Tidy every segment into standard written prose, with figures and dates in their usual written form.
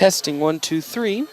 Testing 1, 2, 3.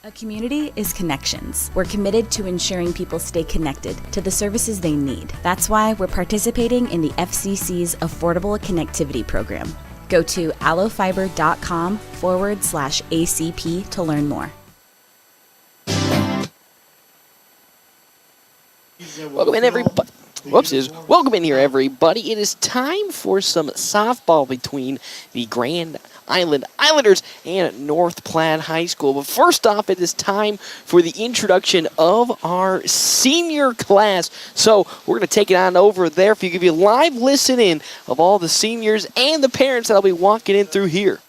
A community is connections. We're committed to ensuring people stay connected to the services they need. That's why we're participating in the FCC's Affordable Connectivity Program. Go to allofiber.com/ACP to learn more. Welcome in, everybody. Welcome in here, everybody. It is time for some softball between the Grand Island Islanders and North Platte High School. But first off, it is time for the introduction of our senior class. So we're going to take it on over there for you, give you a live listen in of all the seniors and the parents that'll be walking in through here.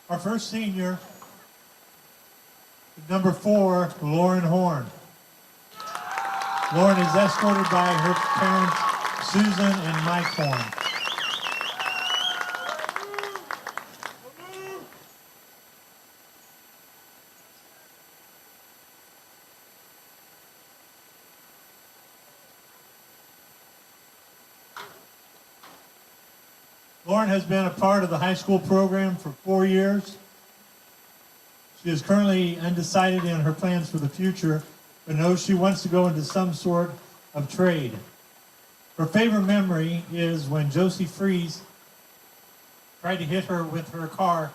Our first senior, number 4, Lauren Horn. Lauren is escorted by her parents, Susan and Mike Horn. Lauren has been a part of the high school program for 4 years. She is currently undecided in her plans for the future, but knows she wants to go into some sort of trade. Her favorite memory is when Josie Fries tried to hit her with her car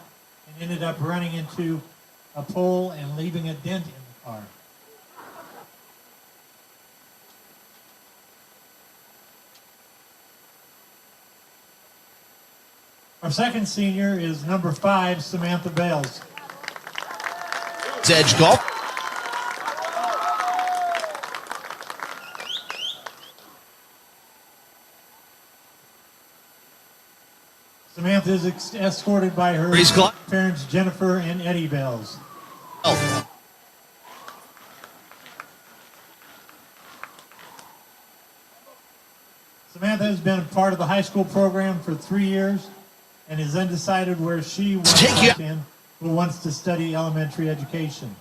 and ended up running into a pole and leaving a dent in the car. Our second senior is number 5, Samantha Bales. Edge golf. Samantha is escorted by her parents, Jennifer and Eddie Bales. Oh. Samantha has been a part of the high school program for 3 years and is undecided where she wants to in, but wants to study elementary education.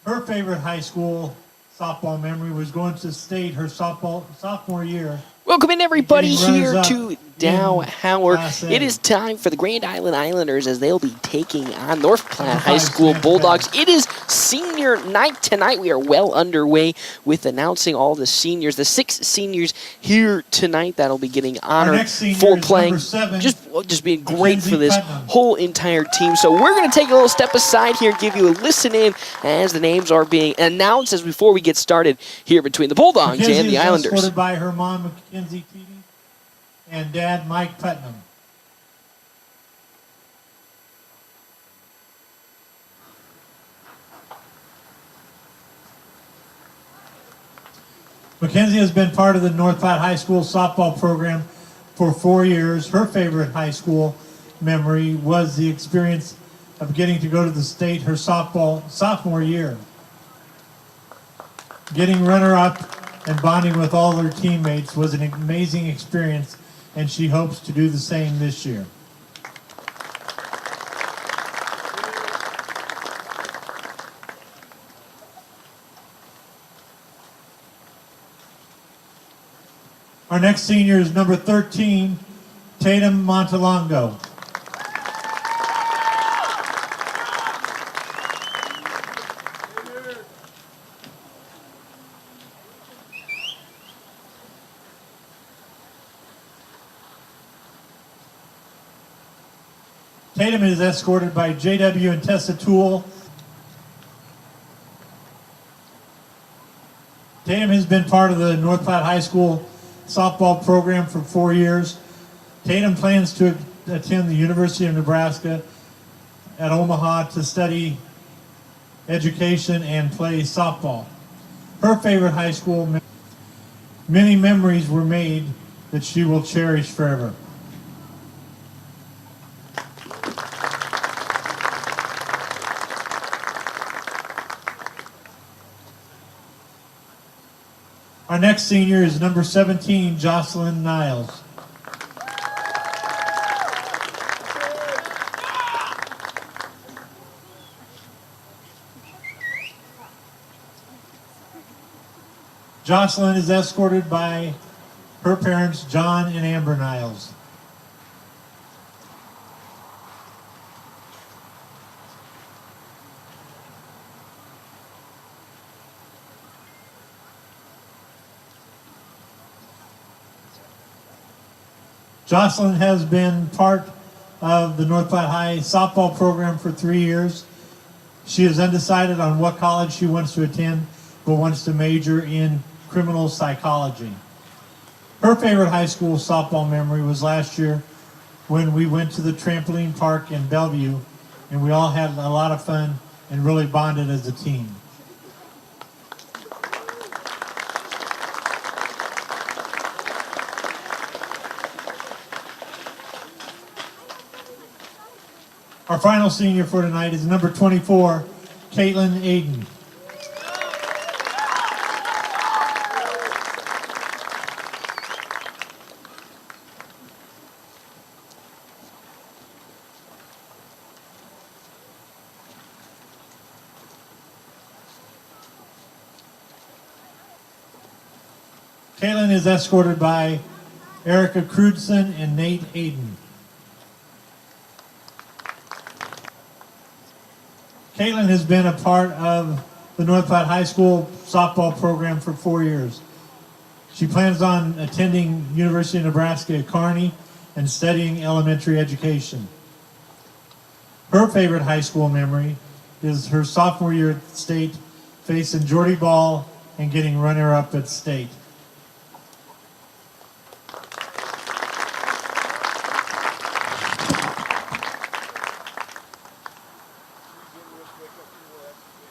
Her favorite high school softball memory was going to state her sophomore year. Welcome in, everybody, here to Dow Howard. It is time for the Grand Island Islanders as they'll be taking on North Platte High School Bulldogs. It is senior night tonight. We are well underway with announcing all the seniors, the 6 seniors here tonight that'll be getting honored for playing. Just being great for this whole entire team. So we're going to take a little step aside here and give you a listen in as the names are being announced as before we get started here between the Bulldogs and the Islanders. Escorted by her mom, Mackenzie Teedy, and dad, Mike Putnam. Mackenzie has been part of the North Platte High School softball program for 4 years. Her favorite high school memory was the experience of getting to go to the state her sophomore year. Getting runner-up and bonding with all her teammates was an amazing experience, and she hopes to do the same this year. Our next senior is number 13, Tatum Montalongo. Tatum is escorted by JW and Tessa Toole. Tatum has been part of the North Platte High School softball program for 4 years. Tatum plans to attend the University of Nebraska at Omaha to study education and play softball. Her favorite high school, many memories were made that she will cherish forever. Our next senior is number 17, Jocelyn Niles. Jocelyn is escorted by her parents, John and Amber Niles. Jocelyn has been part of the North Platte High softball program for 3 years. She is undecided on what college she wants to attend, but wants to major in criminal psychology. Her favorite high school softball memory was last year when we went to the trampoline park in Bellevue, and we all had a lot of fun and really bonded as a team. Our final senior for tonight is number 24, Caitlin Aiden. Caitlin is escorted by Erica Crudson and Nate Aiden. Caitlin has been a part of the North Platte High School softball program for 4 years. She plans on attending University of Nebraska at Kearney and studying elementary education. Her favorite high school memory is her sophomore year at state, facing Jordy Ball and getting runner-up at state.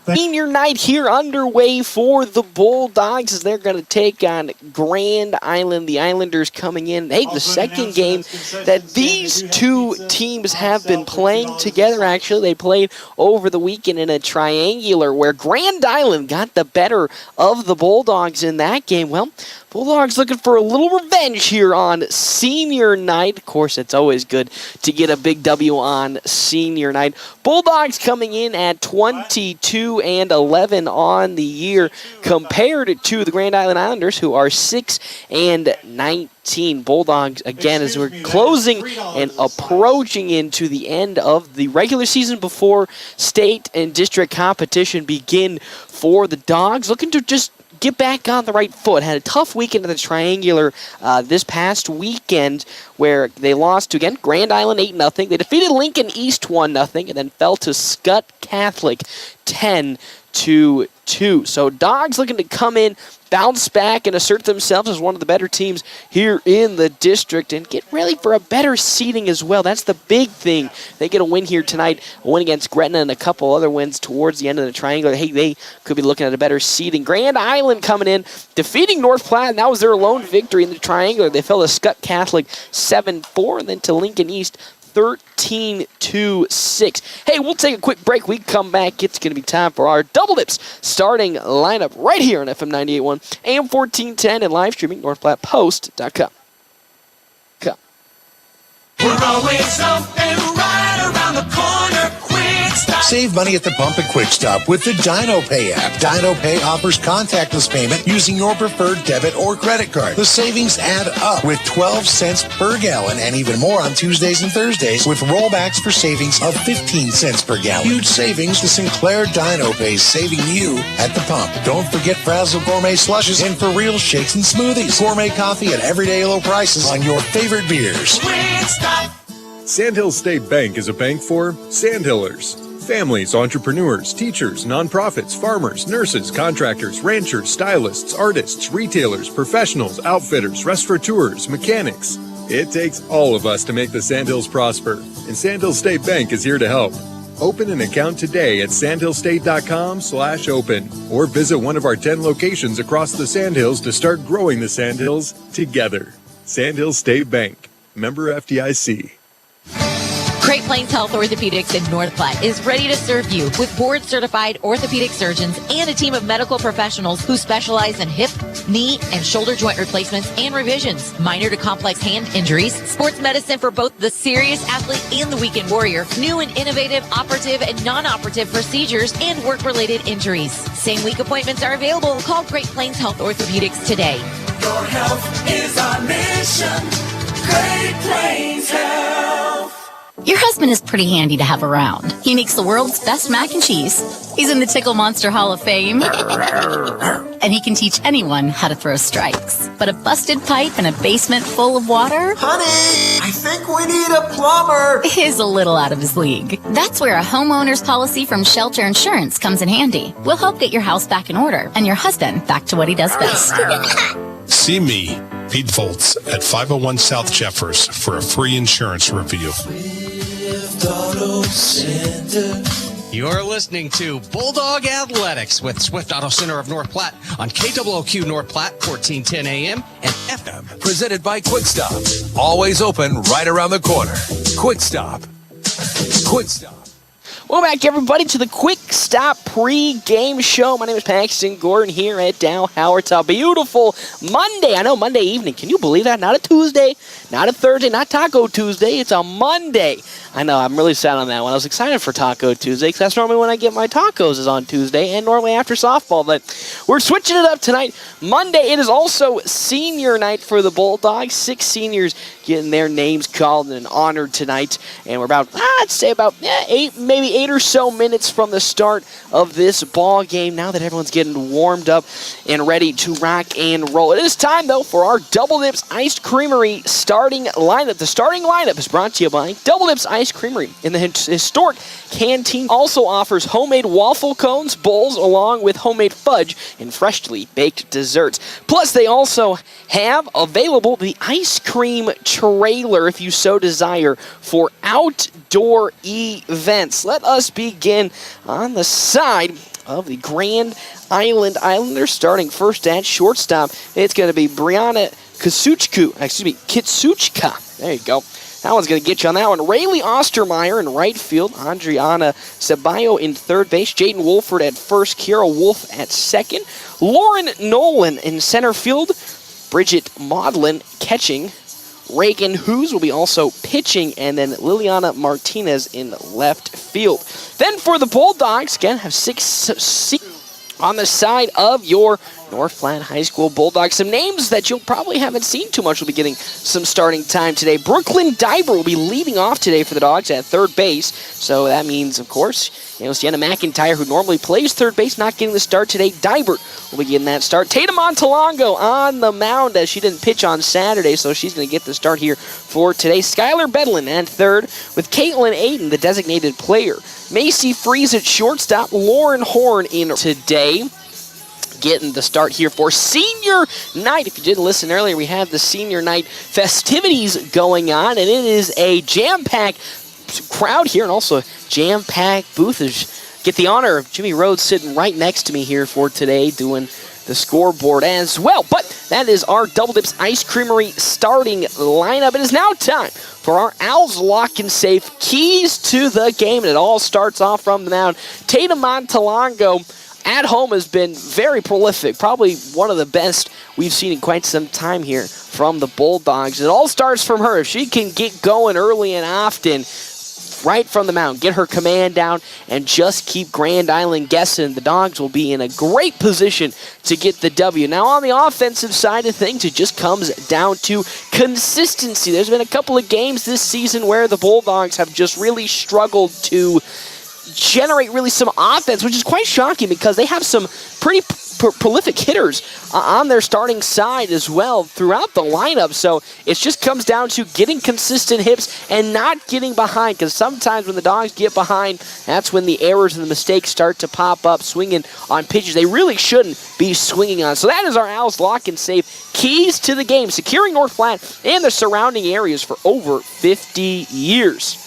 Senior night here underway for the Bulldogs as they're going to take on Grand Island. The Islanders coming in. Hey, the second game that these two teams have been playing together. Actually, they played over the weekend in a triangular where Grand Island got the better of the Bulldogs in that game. Well, Bulldogs looking for a little revenge here on senior night. Of course, it's always good to get a big W on senior night. Bulldogs coming in at 22-11 on the year compared to the Grand Island Islanders, who are 6-19. Bulldogs, again, as we're closing and approaching into the end of the regular season before state and district competition begin for the Dogs, looking to just get back on the right foot. Had a tough weekend in the triangular this past weekend where they lost to, again, Grand Island 8-0. They defeated Lincoln East 1-0 and then fell to Scott Catholic 10-2. So Dogs looking to come in, bounce back, and assert themselves as one of the better teams here in the district and get ready for a better seeding as well. That's the big thing. They get a win here tonight, a win against Gretna and a couple other wins towards the end of the triangular. Hey, they could be looking at a better seeding. Grand Island coming in, defeating North Platte, and that was their lone victory in the triangular. They fell to Scott Catholic 7-4, and then to Lincoln East 13-6. Hey, we'll take a quick break. We come back. It's going to be time for our Double Dips starting lineup right here on FM 98.1, AM 1410, and live streaming NorthPlattePost.com. We're always something right around the corner. Quick Stop. Save money at the pump at Quick Stop with the DinoPay app. DinoPay offers contactless payment using your preferred debit or credit card. The savings add up with 12 cents per gallon and even more on Tuesdays and Thursdays with rollbacks for savings of 15 cents per gallon. Huge savings. The Sinclair DinoPay saving you at the pump. Don't forget Frazzle Gourmet slushes and For Real shakes and smoothies. Gourmet coffee at everyday low prices on your favorite beers. Quick Stop. Sandhill State Bank is a bank for Sandhillers. Families, entrepreneurs, teachers, nonprofits, farmers, nurses, contractors, ranchers, stylists, artists, retailers, professionals, outfitters, restaurateurs, mechanics. It takes all of us to make the Sandhills prosper, and Sandhill State Bank is here to help. Open an account today at sandhillstate.com/open or visit one of our 10 locations across the Sandhills to start growing the Sandhills together. Sandhill State Bank, member FDIC. Great Plains Health Orthopedics in North Platte is ready to serve you with board-certified orthopedic surgeons and a team of medical professionals who specialize in hip, knee, and shoulder joint replacements and revisions, minor to complex hand injuries, sports medicine for both the serious athlete and the weekend warrior, new and innovative operative and non-operative procedures, and work-related injuries. Same-week appointments are available. Call Great Plains Health Orthopedics today. Your health is our mission. Great Plains Health. Your husband is pretty handy to have around. He makes the world's best mac and cheese. He's in the Tickle Monster Hall of Fame. And he can teach anyone how to throw strikes. But a busted pipe in a basement full of water? Honey, I think we need a plumber. Is a little out of his league. That's where a homeowner's policy from Shelter Insurance comes in handy. We'll help get your house back in order and your husband back to what he does best. See me, Pete Volts, at 501 South Jeffers for a free insurance review. You're listening to Bulldog Athletics with Swift Auto Center of North Platte on KOOQ North Platte, 1410 AM and FM. Presented by Quick Stop. Always open right around the corner. Quick Stop. Quick Stop. Welcome back, everybody, to the Quick Stop pre-game show. My name is Paxton Gordon here at Dow Howard. It's a beautiful Monday. I know, Monday evening. Can you believe that? Not a Tuesday, not a Thursday, not Taco Tuesday. It's a Monday. I know, I'm really sad on that one. I was excited for Taco Tuesday because that's normally when I get my tacos is on Tuesday and normally after softball. But we're switching it up tonight. Monday, it is also senior night for the Bulldogs. 6 seniors getting their names called and honored tonight. And we're about, I'd say about 8 or so minutes from the start of this ball game. Now that everyone's getting warmed up and ready to rock and roll. It is time, though, for our Double Dips Ice Creamery starting lineup. The starting lineup is brought to you by Double Dips Ice Creamery. In the historic canteen also offers homemade waffle cones, bowls, along with homemade fudge and freshly baked desserts. Plus, they also have available the ice cream trailer, if you so desire, for outdoor events. Let us begin on the side of the Grand Island Islanders. Starting first at shortstop, it's going to be Brianna Kitsuchka. There you go. That one's going to get you on that one. Rayleigh Ostermeyer in right field. Adriana Ceballo in third base. Jaden Wolford at first. Kiera Wolf at second. Lauren Nolan in center field. Bridget Maudlin catching. Reagan Hughes will be also pitching, and then Liliana Martinez in left field. Then for the Bulldogs, again, have 6 on the side of your North Platte High School Bulldogs. Some names that you'll probably haven't seen too much will be getting some starting time today. Brooklyn Diber will be leading off today for the Dogs at third base. So that means, of course, Sienna McIntyre, who normally plays third base, not getting the start today. Diber will be getting that start. Tatum Montalongo on the mound as she didn't pitch on Saturday, so she's going to get the start here for today. Skylar Bedlin at third with Caitlin Aiden, the designated player. Macy Freeze at shortstop. Lauren Horn in today. Getting the start here for senior night. If you didn't listen earlier, we had the senior night festivities going on, and it is a jam-packed crowd here and also a jam-packed booth. Get the honor of Jimmy Rhodes sitting right next to me here for today doing the scoreboard as well. But that is our Double Dips Ice Creamery starting lineup. It is now time for our Owls Lock and Safe keys to the game, and it all starts off from the mound. Tatum Montalongo at home has been very prolific, probably one of the best we've seen in quite some time here from the Bulldogs. It all starts from her. If she can get going early and often, right from the mound, get her command down, and just keep Grand Island guessing, the Dogs will be in a great position to get the W. Now, on the offensive side of things, it just comes down to consistency. There's been a couple of games this season where the Bulldogs have just really struggled to generate really some offense, which is quite shocking because they have some pretty prolific hitters on their starting side as well throughout the lineup. So it just comes down to getting consistent hits and not getting behind, because sometimes when the Dogs get behind, that's when the errors and the mistakes start to pop up, swinging on pitches they really shouldn't be swinging on. So that is our Owls lock and save keys to the game, securing North Platte and the surrounding areas for over 50 years.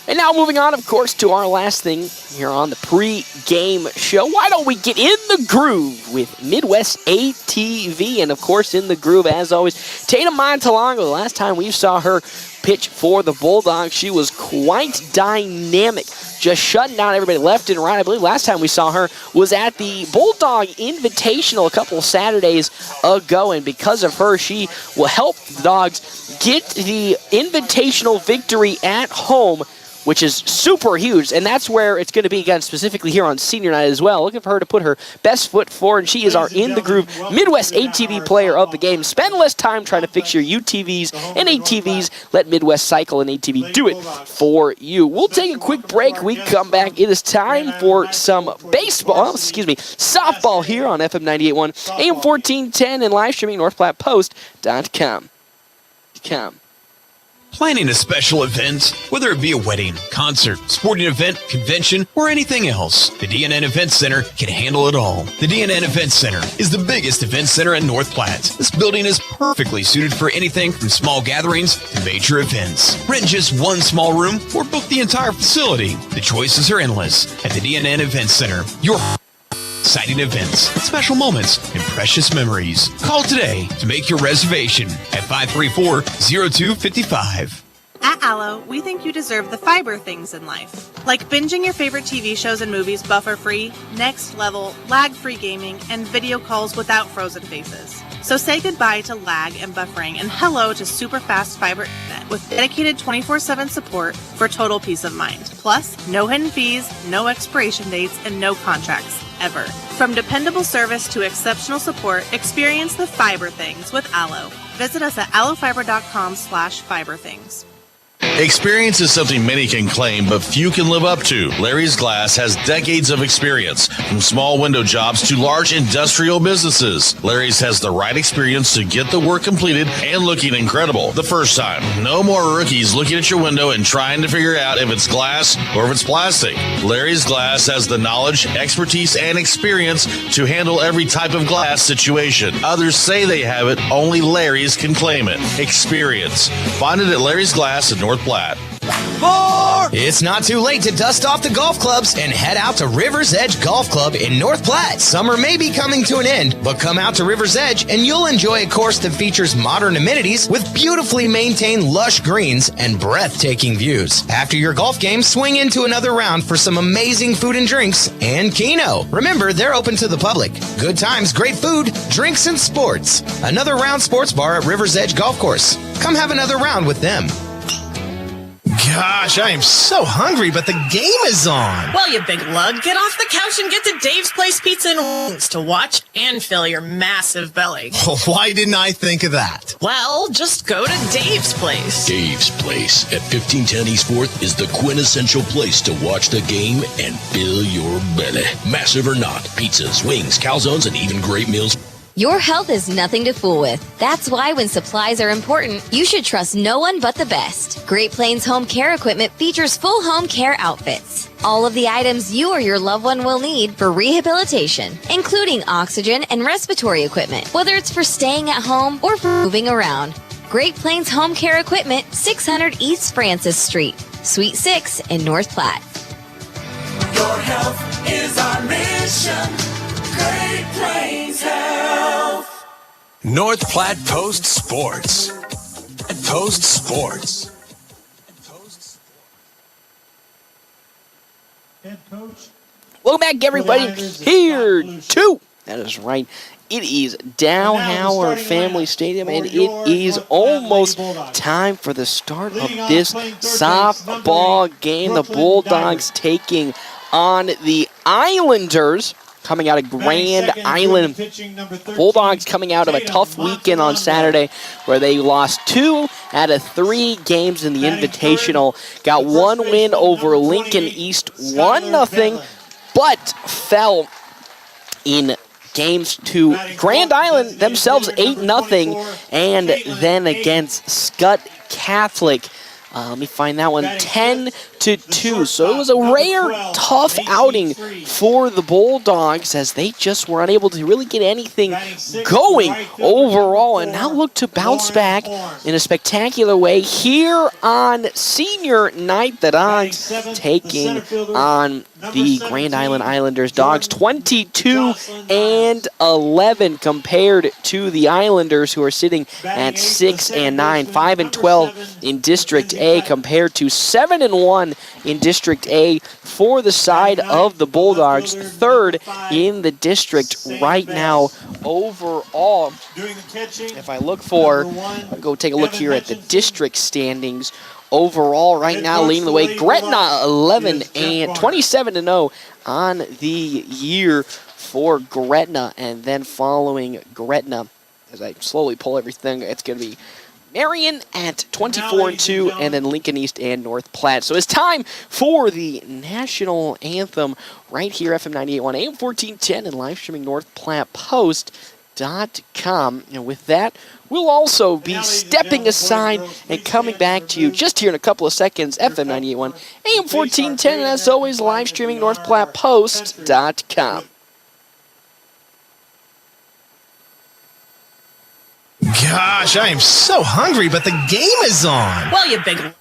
And now moving on, of course, to our last thing here on the pre-game show. Why don't we get in the groove with Midwest ATV? And, of course, in the groove, as always, Tatum Montalongo. The last time we saw her pitch for the Bulldogs, she was quite dynamic, just shutting down everybody left and right. I believe last time we saw her was at the Bulldog Invitational a couple of Saturdays ago, and because of her, she will help the Dogs get the Invitational victory at home, which is super huge, and that's where it's going to be again specifically here on senior night as well. Looking for her to put her best foot forward, and she is our In the Groove Midwest ATV player of the game. Spend less time trying to fix your UTVs and ATVs. Let Midwest Cycle and ATV do it for you. We'll take a quick break. We come back. It is time for some softball here on FM 98.1, AM 1410, and live streaming NorthPlattePost.com. Planning a special event, whether it be a wedding, concert, sporting event, convention, or anything else, the DNN Event Center can handle it all. The DNN Event Center is the biggest event center in North Platte. This building is perfectly suited for anything from small gatherings to major events. Rent just one small room or book the entire facility. The choices are endless at the DNN Event Center. Your exciting events, special moments, and precious memories. Call today to make your reservation at 534-0255. At Allo, we think you deserve the fiber things in life, like binging your favorite TV shows and movies buffer-free, next level, lag-free gaming, and video calls without frozen faces. So say goodbye to lag and buffering and hello to super fast fiber internet with dedicated 24/7 support for total peace of mind. Plus, no hidden fees, no expiration dates, and no contracts, ever. From dependable service to exceptional support, experience the fiber things with Allo. Visit us at allofiber.com/fiberthings. Experience is something many can claim, but few can live up to. Larry's Glass has decades of experience, from small window jobs to large industrial businesses. Larry's has the right experience to get the work completed and looking incredible the first time. No more rookies looking at your window and trying to figure out if it's glass or if it's plastic. Larry's Glass has the knowledge, expertise, and experience to handle every type of glass situation. Others say they have it, only Larry's can claim it. Experience. Find it at Larry's Glass in North Platte. It's not too late to dust off the golf clubs and head out to River's Edge Golf Club in North Platte. Summer may be coming to an end, but come out to River's Edge and you'll enjoy a course that features modern amenities with beautifully maintained lush greens and breathtaking views. After your golf game, swing into another round for some amazing food and drinks and Keno. Remember, they're open to the public. Good times, great food, drinks, and sports. Another Round Sports Bar at River's Edge Golf Course. Come have another round with them. Gosh, I am so hungry, but the game is on. Well, you big lug, get off the couch and get to Dave's Place Pizza and Wings to watch and fill your massive belly. Why didn't I think of that? Well, just go to Dave's Place. Dave's Place at 1510 East 4th is the quintessential place to watch the game and fill your belly. Massive or not, pizzas, wings, calzones, and even great meals. Your health is nothing to fool with. That's why when supplies are important, you should trust no one but the best. Great Plains Home Care Equipment features full home care outfits. All of the items you or your loved one will need for rehabilitation, including oxygen and respiratory equipment, whether it's for staying at home or for moving around. Great Plains Home Care Equipment, 600 East Francis Street, Suite 6 in North Platte. Your health is our mission. Great Plains Health. North Platte Post Sports. Post Sports. Head coach. Welcome back, everybody. Here too. That is right. It is Dowhauer Family Stadium, and it is almost time for the start of this softball game. The Bulldogs taking on the Islanders. coming out of Grand Island. Bulldogs coming out of a tough weekend on Saturday where they lost 2 out of 3 games in the Invitational. Got 1 win over Lincoln East, 1-0, but fell in games to Grand Island themselves 8-0, and then against Scott Catholic. Let me find that one, 10-2. So it was a rare, tough outing for the Bulldogs as they just were unable to really get anything going overall, and now look to bounce back in a spectacular way here on senior night. The Dogs taking on the Grand Island Islanders. Dogs 22-11 compared to the Islanders, who are sitting at 6-9, 5-12 in District A compared to 7-1 in District A for the side of the Bulldogs, 3rd in the district right now overall. If I look for, I'll go take a look here at the district standings. Overall, right now, leading the way, Gretna 27-0 on the year for Gretna, and then following Gretna, as I slowly pull everything, it's going to be Marion at 24-2, and then Lincoln East and North Platte. So it's time for the national anthem right here, FM 98.1, AM 1410, and live streaming NorthPlattePost.com. And with that, we'll also be stepping aside and coming back to you just here in a couple of seconds, FM 98.1, AM 1410, and as always, live streaming NorthPlattePost.com. Gosh, I am so hungry, but the game is on. Well, you big...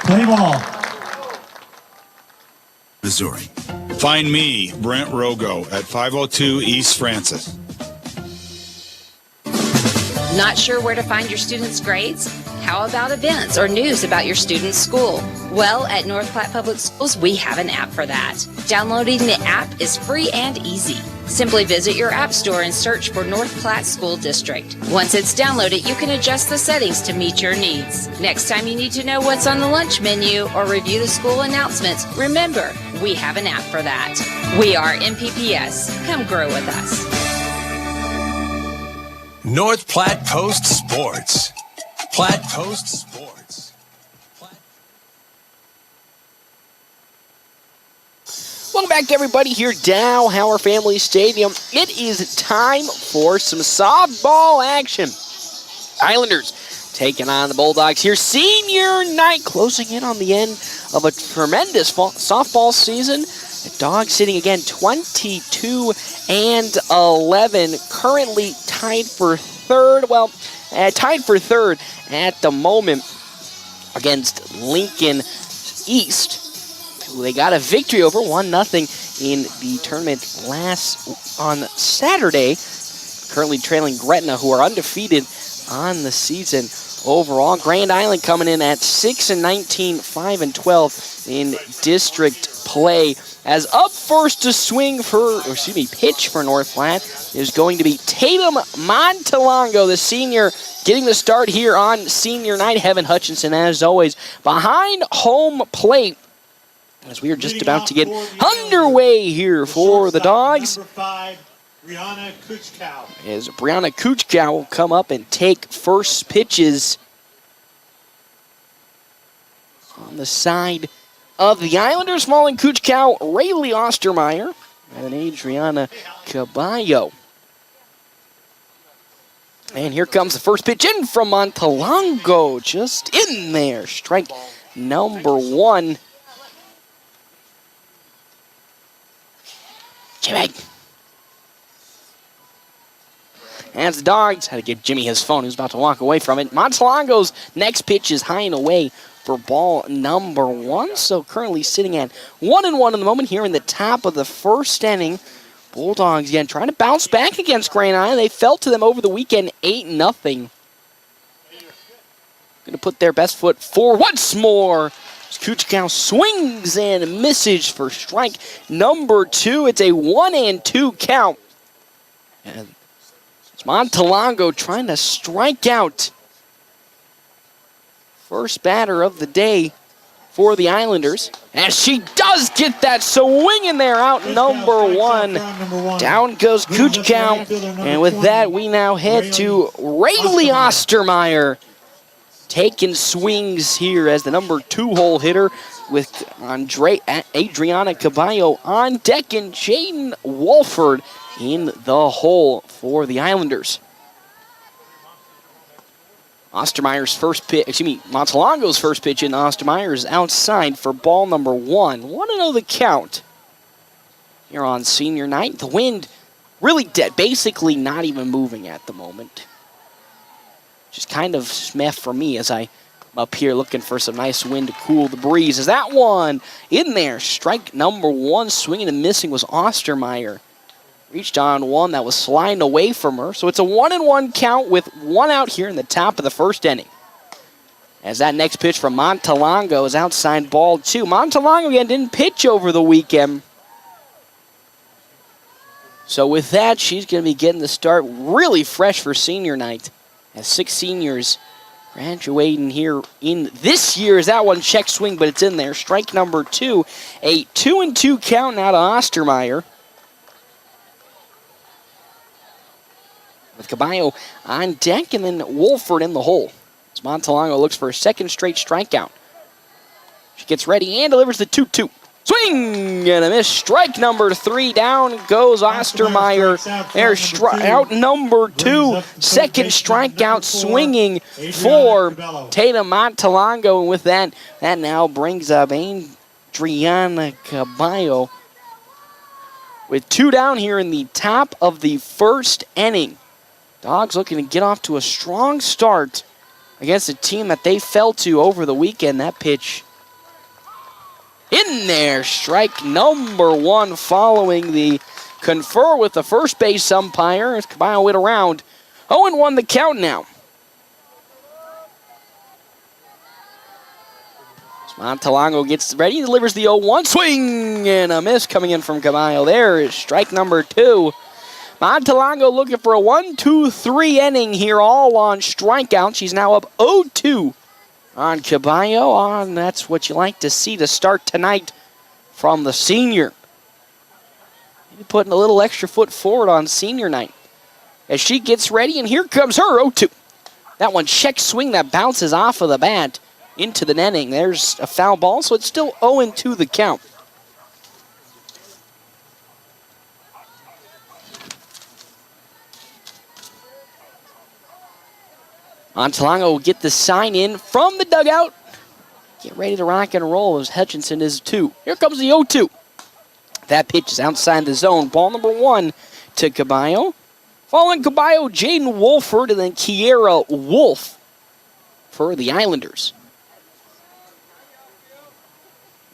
Play ball. Missouri. Find me, Brent Rogo, at 502 East Francis. Not sure where to find your students' grades? How about events or news about your student's school? Well, at North Platte Public Schools, we have an app for that. Downloading the app is free and easy. Simply visit your app store and search for North Platte School District. Once it's downloaded, you can adjust the settings to meet your needs. Next time you need to know what's on the lunch menu or review the school announcements, remember, we have an app for that. We are NPPS. Come grow with us. North Platte Post Sports. Platte Post Sports. Welcome back to everybody here, Dow Howard Family Stadium. It is time for some softball action. Islanders taking on the Bulldogs here. Senior night closing in on the end of a tremendous softball season. The Dogs sitting again 22-11, currently tied for third. Well, tied for third at the moment against Lincoln East, who they got a victory over 1-0 in the tournament on Saturday. Currently trailing Gretna, who are undefeated on the season overall. Grand Island coming in at 6-19, 5-12 in district play. As up first to pitch for North Platte is going to be Tatum Montalongo, the senior, getting the start here on senior night. Heaven Hutchinson, as always, behind home plate as we are just about to get underway here for the Dogs. Number 5, Brianna Kuchkow. As Brianna Kuchkow will come up and take first pitches on the side of the Islanders. Following Kuchkow, Rayleigh Ostermeyer and Adriana Caballo. And here comes the first pitch in from Montalongo. Just in there. Strike number 1. Jimmy. As the Dogs had to give Jimmy his phone. He was about to walk away from it. Montalongo's next pitch is high and away for ball number 1. So currently sitting at 1-1 in the moment here in the top of the first inning. Bulldogs again trying to bounce back against Grand Island. They fell to them over the weekend 8-0. Going to put their best foot forward once more. Kuchkow swings and misses for strike number 2. It's a 1-2 count. And it's Montalongo trying to strike out. First batter of the day for the Islanders. As she does get that swing in there, out number 1. Down goes Kuchkow. And with that, we now head to Rayleigh Ostermeyer. Taking swings here as the number 2 hole hitter with Adriana Caballo on deck and Jaden Wolford in the hole for the Islanders. Montalongo's first pitch in Ostermeyer is outside for ball number 1. 1-0 the count here on senior night. The wind really dead, basically not even moving at the moment. Just kind of smeth for me as I'm up here looking for some nice wind to cool the breeze. Is that one in there? Strike number 1, swinging and missing was Ostermeyer. Reached on one that was sliding away from her. So it's a 1-1 count with 1 out here in the top of the first inning. As that next pitch from Montalongo is outside ball 2. Montalongo again didn't pitch over the weekend. So with that, she's going to be getting the start really fresh for senior night. As 6 seniors graduating here in this year. Is that one check swing, but it's in there. Strike number 2. A 2-2 count now to Ostermeyer. With Caballo on deck and then Wolford in the hole. As Montalongo looks for a second straight strikeout. She gets ready and delivers the 2-2. Swing and a miss. Strike number 3. Down goes Ostermeyer. There's out number 2. Second strikeout swinging for Tatum Montalongo. And with that now brings up Adriana Caballo. With 2 down here in the top of the first inning. Dogs looking to get off to a strong start against a team that they fell to over the weekend. That pitch in there. Strike number 1 following the confer with the first base umpire as Caballo went around. 0-1 the count now. Montalongo gets ready, delivers the 0-1. Swing and a miss coming in from Caballo. There is strike number 2. Montalongo looking for a 1-2-3 inning here, all on strikeout. She's now up 0-2 on Caballo. And that's what you like to see to start tonight from the senior. Maybe putting a little extra foot forward on senior night. As she gets ready, and here comes her 0-2. That one check swing that bounces off of the bat into the netting. There's a foul ball, so it's still 0-2 the count. Montalongo will get the sign in from the dugout. Get ready to rock and roll as Hutchinson is 2. Here comes the 0-2. That pitch is outside the zone. Ball number 1 to Caballo. Following Caballo, Jaden Wolford and then Kiera Wolf for the Islanders.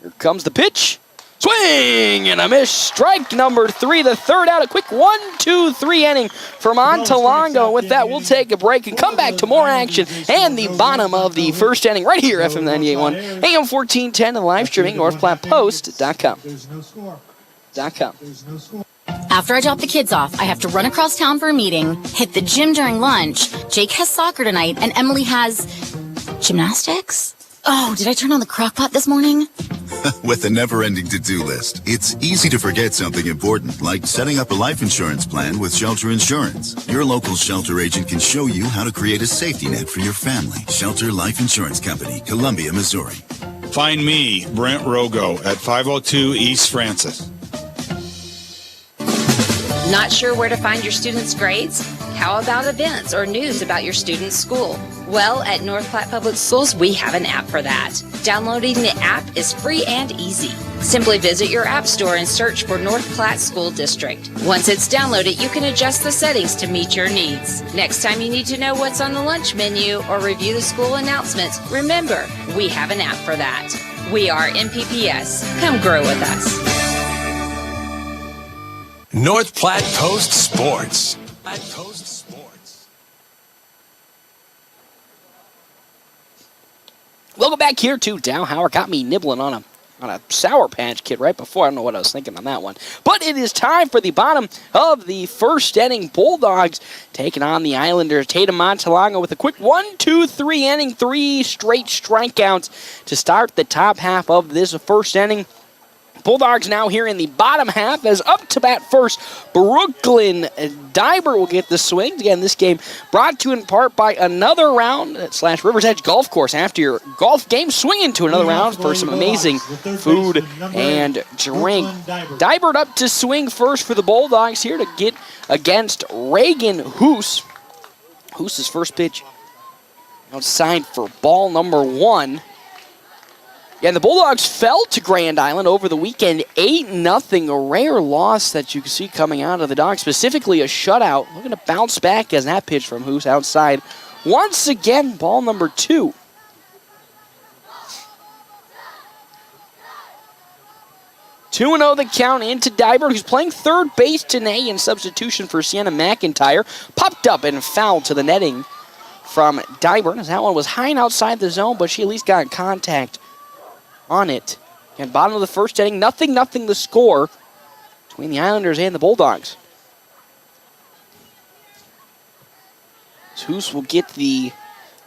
Here comes the pitch. Swing and a miss. Strike number 3, the third out. A quick 1-2-3 inning for Montalongo. With that, we'll take a break and come back to more action and the bottom of the first inning right here, FM 98.1, AM 1410, and live streaming NorthPlattePost.com. After I drop the kids off, I have to run across town for a meeting, hit the gym during lunch. Jake has soccer tonight, and Emily has gymnastics. Oh, did I turn on the crock pot this morning? With a never-ending to-do list, it's easy to forget something important, like setting up a life insurance plan with Shelter Insurance. Your local Shelter agent can show you how to create a safety net for your family. Shelter Life Insurance Company, Columbia, Missouri. Find me, Brent Rogo, at 502 East Francis. Not sure where to find your students' grades? How about events or news about your student's school? Well, at North Platte Public Schools, we have an app for that. Downloading the app is free and easy. Simply visit your app store and search for North Platte School District. Once it's downloaded, you can adjust the settings to meet your needs. Next time you need to know what's on the lunch menu or review the school announcements, remember, we have an app for that. We are NPHS. Come grow with us. North Platte Post Sports. Welcome back here to Dow. Howard got me nibbling on a Sour Patch Kid right before. I don't know what I was thinking on that one. But it is time for the bottom of the first inning. Bulldogs taking on the Islanders. Tatum Montalongo with a quick 1-2-3 inning, 3 straight strikeouts to start the top half of this first inning. Bulldogs now here in the bottom half as up to bat first, Brooklyn Diber will get the swings. Again, this game brought to you in part by Another Round / Rivers Edge Golf Course. After your golf game, swing into Another Round for some amazing food and drink. Diber up to swing first for the Bulldogs here to get against Reagan Hoos. Hoos's first pitch outside for ball number 1. Yeah, and the Bulldogs fell to Grand Island over the weekend, 8-0, a rare loss that you can see coming out of the Dogs, specifically a shutout. Looking to bounce back as that pitch from Hoos outside. Once again, ball number 2. Two 2-0 the count into Diber, who's playing third base today in substitution for Sienna McIntyre. Popped up and fouled to the netting from Diber, as that one was high and outside the zone, but she at least got contact on it. And bottom of the first inning, 0-0 the score between the Islanders and the Bulldogs. Hoos will get the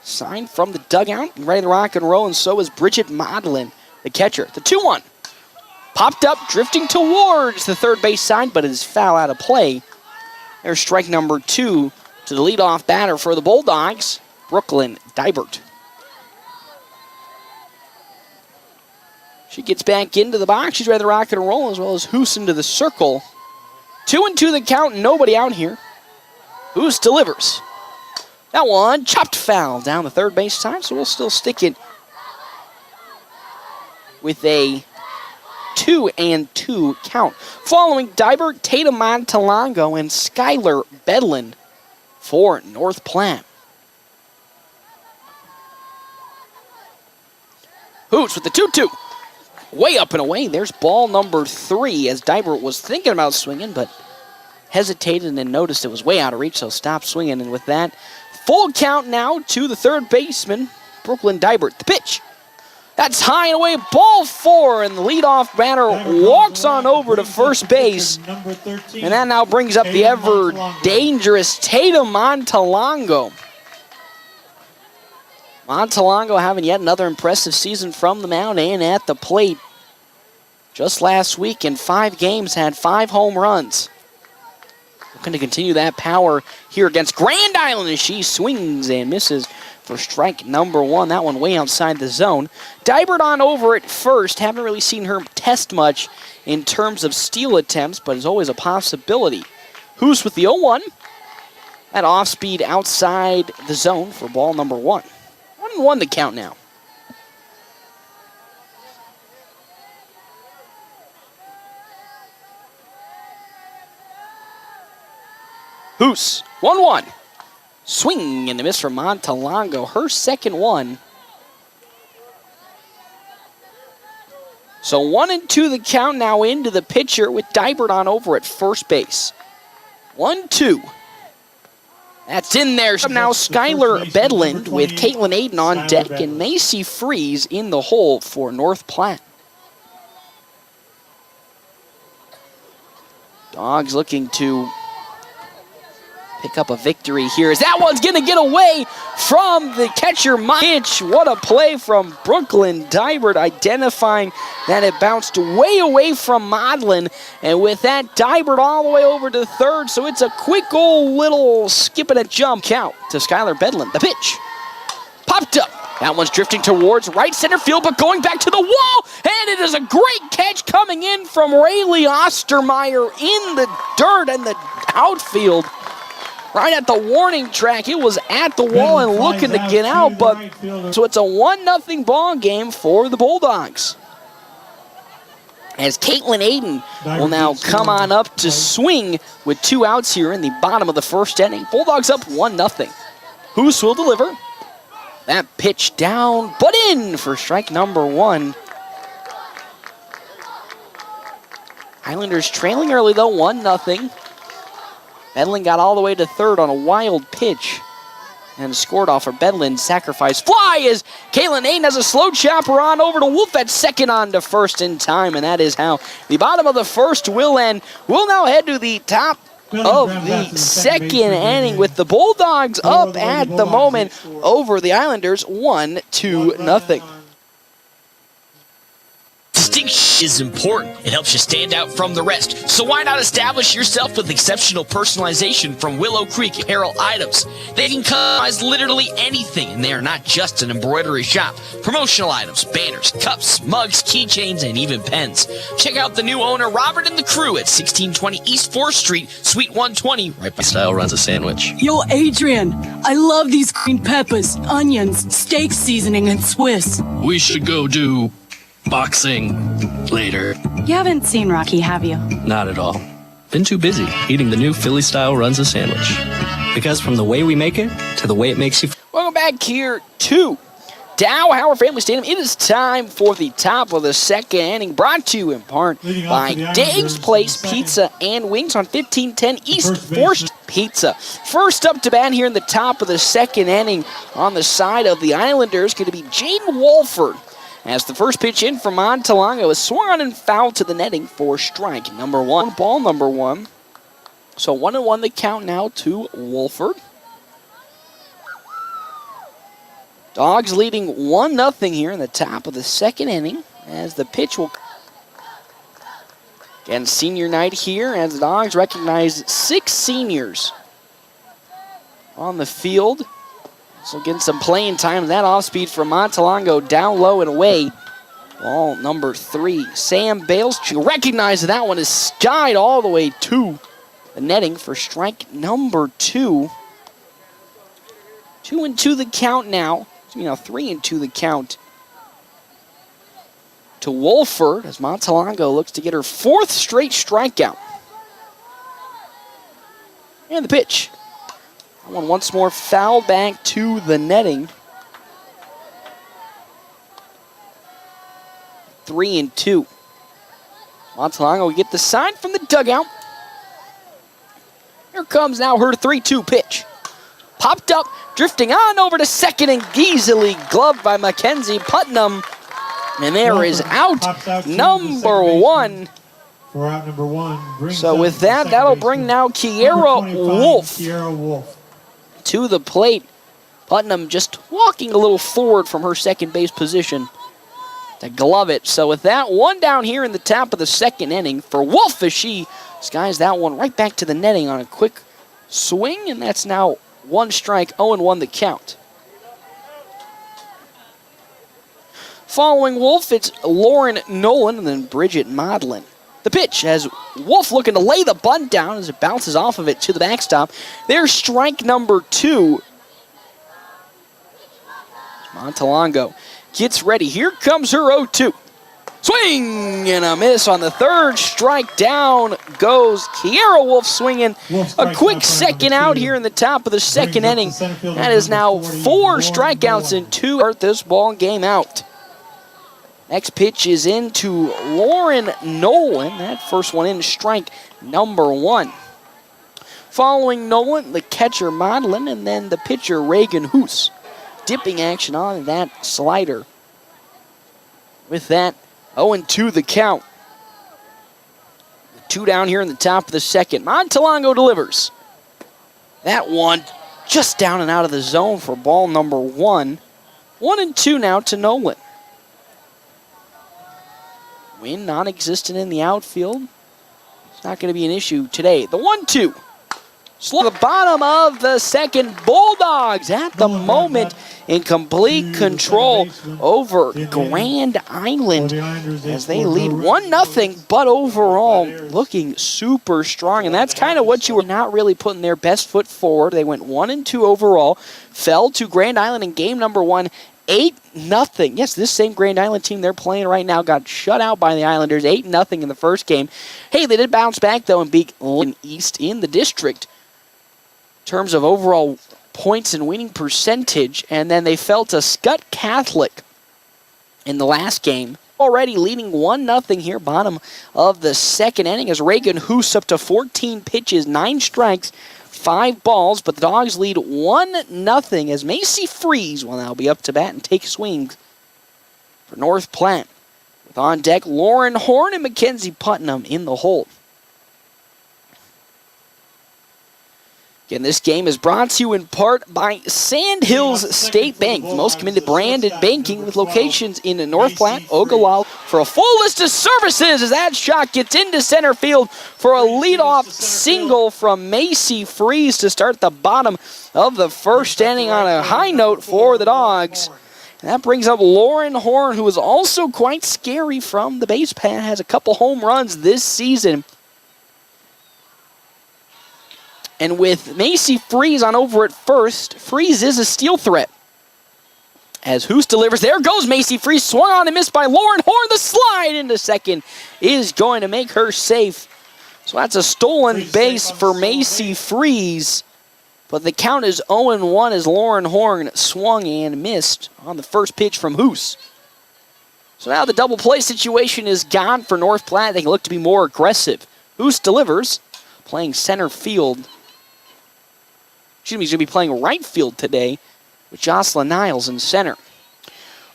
sign from the dugout, ready to rock and roll, and so is Bridget Maudlin, the catcher. The 2-1 popped up, drifting towards the third base side, but it is foul out of play. There's strike number 2 to the leadoff batter for the Bulldogs, Brooklyn Dibert. She gets back into the box. She's ready to rock and roll, as well as Hoos into the circle. 2-2 the count, nobody out here. Hoos delivers. That one chopped foul down the third base side, so we'll still stick it with a 2-2 count. Following Diber, Tatum Montalongo, and Skylar Bedlin for North Platte. Hoos with the 2-2. Way up and away. There's ball number 3 as Diber was thinking about swinging, but hesitated and noticed it was way out of reach, so stopped swinging. And with that, full count now to the third baseman, Brooklyn Dibert. The pitch. That's high and away. Ball 4, and the leadoff batter walks on over to first base. And that now brings up the ever dangerous Tatum Montalongo. Montalongo having yet another impressive season from the mound and at the plate. Just last week in 5 games had 5 home runs. Looking to continue that power here against Grand Island as she swings and misses for strike number 1. That one way outside the zone. Dibert on over at first. Haven't really seen her test much in terms of steal attempts, but is always a possibility. Hoos with the 0-1. That off speed outside the zone for ball number 1. 1-1 the count now. Hoos, 1-1. Swing and a miss from Montalongo. Her second one. So 1-2 the count now into the pitcher with Dibert on over at first base. 1-2. That's in there. Now Skylar Bedland with Caitlin Aiden on deck and Macy Freeze in the hole for North Platte. Dogs looking to pick up a victory here as that one's going to get away from the catcher. Pitch. What a play from Brooklyn Dybert, identifying that it bounced way away from Modlin. And with that, Dybert all the way over to third. So it's a quick old little skip and a jump count to Skylar Bedlin. The pitch popped up. That one's drifting towards right center field, but going back to the wall, and it is a great catch coming in from Rayleigh Ostermeyer in the dirt and the outfield. Right at the warning track, it was at the wall and looking to get out, but so it's a 1-0 ball game for the Bulldogs. As Caitlin Aiden will now come on up to swing with 2 outs here in the bottom of the first inning. Bulldogs up 1-0. Hoos will deliver. That pitch down, but in for strike number 1. Highlanders trailing early though, 1-0. Bedlin got all the way to third on a wild pitch and scored off a Bedlin sacrifice fly as Caitlin Aiden has a slow chopper on over to Wolf at second on to first in time, and that is how the bottom of the first will end. We'll now head to the top of the second inning with the Bulldogs up at the moment over the Islanders 1-0. Distinction is important. It helps you stand out from the rest. So why not establish yourself with exceptional personalization from Willow Creek Apparel items? They can customize literally anything, and they are not just an embroidery shop. Promotional items, banners, cups, mugs, keychains, and even pens. Check out the new owner, Robert and the crew at 1620 East 4th Street, Suite 120, right by Style runs a sandwich. Yo, Adrian, I love these green peppers, onions, steak seasoning, and Swiss. We should go do boxing later. You haven't seen Rocky, have you? Not at all. Been too busy eating the new Philly style runs a sandwich. Because from the way we make it to the way it makes you. Welcome back here to Dow Howard Family Stadium. It is time for the top of the second inning, brought to you in part by Dave's Place Pizza and Wings on 1510 East 4th Pizza. First up to bat here in the top of the second inning on the side of the Islanders going to be Jaden Wolford. As the first pitch in from Montalongo is swung on and fouled to the netting for strike number 1. Ball number 1. So 1-1 the count now to Wolford. Dogs leading 1-0 here in the top of the second inning as the pitch will. Again, senior night here as the Dogs recognize 6 seniors on the field. So getting some playing time. That off-speed from Montalongo down low and away. Ball number 3. Sam Bales recognized that one is skied all the way to the netting for strike number 2. 2-2 the count now. 3-2 the count to Wolford as Montalongo looks to get her 4th straight strikeout. And the pitch. That one once more fouled back to the netting. 3-2. Montalongo will get the sign from the dugout. Here comes now her 3-2 pitch. Popped up, drifting on over to second and easily gloved by Mackenzie Putnam. And there is out number 1. For out number 1. So with that, that'll bring now Kiera Wolf to the plate. Putnam just walking a little forward from her second base position to glove it. So with that, 1 down here in the top of the second inning for Wolf as she skies that one right back to the netting on a quick swing. And that's now 1 strike, 0-1 the count. Following Wolf, it's Lauren Nolan and then Bridget Modlin. The pitch as Wolf looking to lay the bunt down as it bounces off of it to the backstop. There's strike number 2. Montalongo gets ready. Here comes her 0-2. Swing and a miss on the 3rd strike. Down goes Kiera Wolf swinging. A quick second out here in the top of the second inning. That is now 4 strikeouts and 2 start this ball game out. Next pitch is into Lauren Nolan. That first one in, strike number 1. Following Nolan, the catcher Modlin, and then the pitcher Reagan Hoos. Dipping action on that slider. With that, 0-2 the count. 2 down here in the top of the second. Montalongo delivers. That one just down and out of the zone for ball number 1. 1-2 now to Nolan. Wind non-existent in the outfield. It's not going to be an issue today. The 1-2. Slow the bottom of the second. Bulldogs at the moment in complete control over Grand Island as they lead 1-0, but overall looking super strong. And that's kind of what you were not really putting their best foot forward. They went 1-2 overall, fell to Grand Island in game number 1, 8-0. Yes, this same Grand Island team they're playing right now got shut out by the Islanders, 8-0 in the first game. Hey, they did bounce back, though, and beat Lincoln East in the district in terms of overall points and winning percentage, and then they fell to Scott Catholic in the last game. Already leading 1-0 here, bottom of the second inning, as Reagan Hoos up to 14 pitches, 9 strikes, 5 balls, but the Dogs lead 1-0 as Macy Freeze will now be up to bat and take swings for North Platte. With on deck, Lauren Horn and Mackenzie Putnam in the hole. Again, this game is brought to you in part by Sandhills State Bank, the most committed brand in banking with locations in North Platte, Ogallala. For a full list of services, as that shot gets into center field for a leadoff single from Macy Freeze to start the bottom of the first inning on a high note for the Dogs. And that brings up Lauren Horn, who is also quite scary from the base pad, has a couple home runs this season. And with Macy Freeze on over at first, Freeze is a steal threat. As Hoos delivers, there goes Macy Freeze, swung on and missed by Lauren Horn. The slide into second is going to make her safe. So that's a stolen base for Macy Freeze. But the count is 0-1 as Lauren Horn swung and missed on the first pitch from Hoos. So now the double play situation is gone for North Platte. They can look to be more aggressive. Hoos delivers, playing center field. He's going to be playing right field today with Jocelyn Niles in center.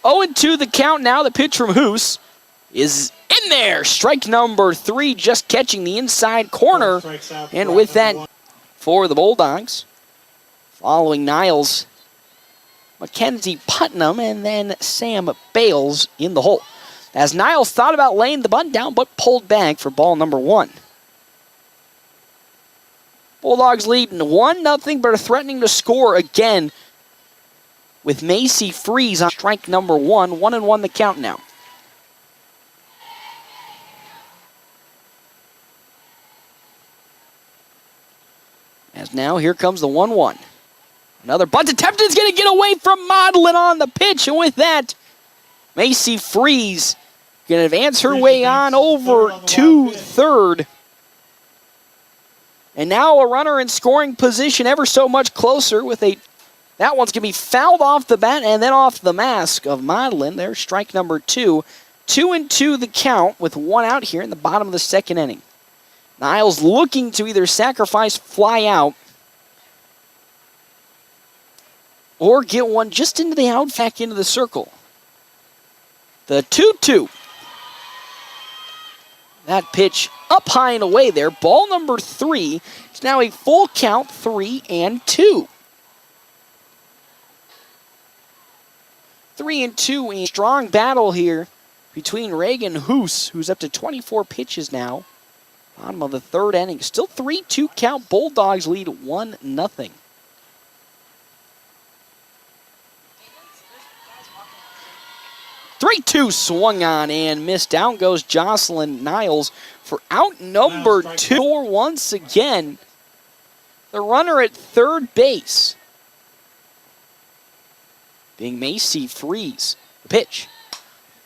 0-2 the count now. The pitch from Hoos is in there. Strike number 3, just catching the inside corner. And with that, for the Bulldogs, following Niles, Mackenzie Putnam, and then Sam Bales in the hole. As Niles thought about laying the bunt down, but pulled back for ball number 1. Bulldogs lead 1-0, but are threatening to score again with Macy Freeze on strike number 1. 1-1 the count now. As now here comes the 1-1. Another bunt attempt is going to get away from Maudlin on the pitch, and with that, Macy Freeze going to advance her way on over to third. And now a runner in scoring position ever so much closer with a... That one's going to be fouled off the bat and then off the mask of Maudlin. There's strike number 2. 2-2 the count with 1 out here in the bottom of the second inning. Niles looking to either sacrifice, fly out, or get one just into the out, back into the circle. The 2-2. That pitch up high and away there. Ball number 3. It's now a full count, 3-2. 3-2. A strong battle here between Reagan Hoos, who's up to 24 pitches now. Bottom of the third inning. Still 3-2 count. Bulldogs lead 1-0. Three-two swung on and missed. Down goes Jocelyn Niles for out number 2 once again. The runner at third base being Macy Freeze. The pitch.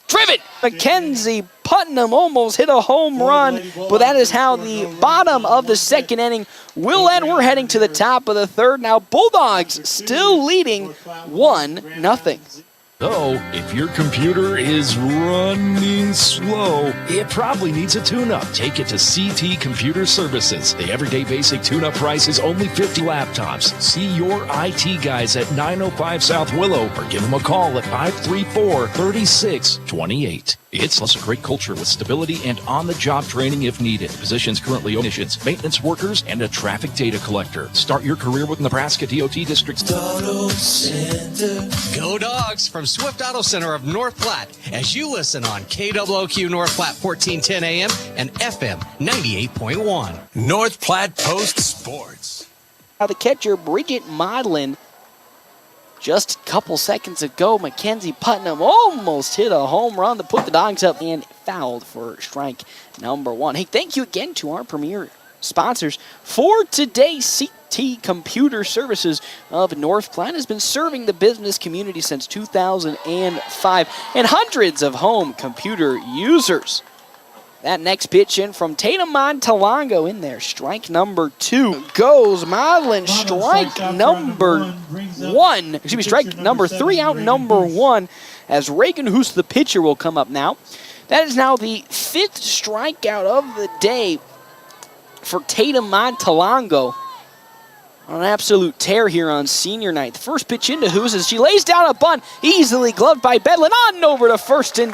Driven! Mackenzie Putnam almost hit a home run, but that is how the bottom of the second inning will end. We're heading to the top of the third now. Bulldogs still leading 1-0. So, if your computer is running slow, it probably needs a tune-up. Take it to CT Computer Services. The everyday basic tune-up price is only 50 laptops. See your IT guys at 905 South Willow or give them a call at 534-3628. It's plus a great culture with stability and on-the-job training if needed. Positions currently open, maintenance workers, and a traffic data collector. Start your career with Nebraska DOT District's Auto Center. Go Dogs from Swift Auto Center of North Platte as you listen on KWOQ North Platte 1410 AM and FM 98.1. North Platte Post Sports. Now the catcher, Bridget Modlin. Just a couple seconds ago, Mackenzie Putnam almost hit a home run to put the Dogs up and fouled for strike number 1. Hey, thank you again to our premier sponsors for today. CT Computer Services of North Platte has been serving the business community since 2005 and hundreds of home computer users. That next pitch in from Tatum Montalongo in there. Strike number 2 goes. Modlin, strike number 1. Excuse me, strike number 3 out number 1 as Reagan Hoos, the pitcher, will come up now. That is now the 5th strikeout of the day for Tatum Montalongo. On an absolute tear here on senior night. The first pitch into Hoos as she lays down a bunt, easily gloved by Bedlin on over to first. And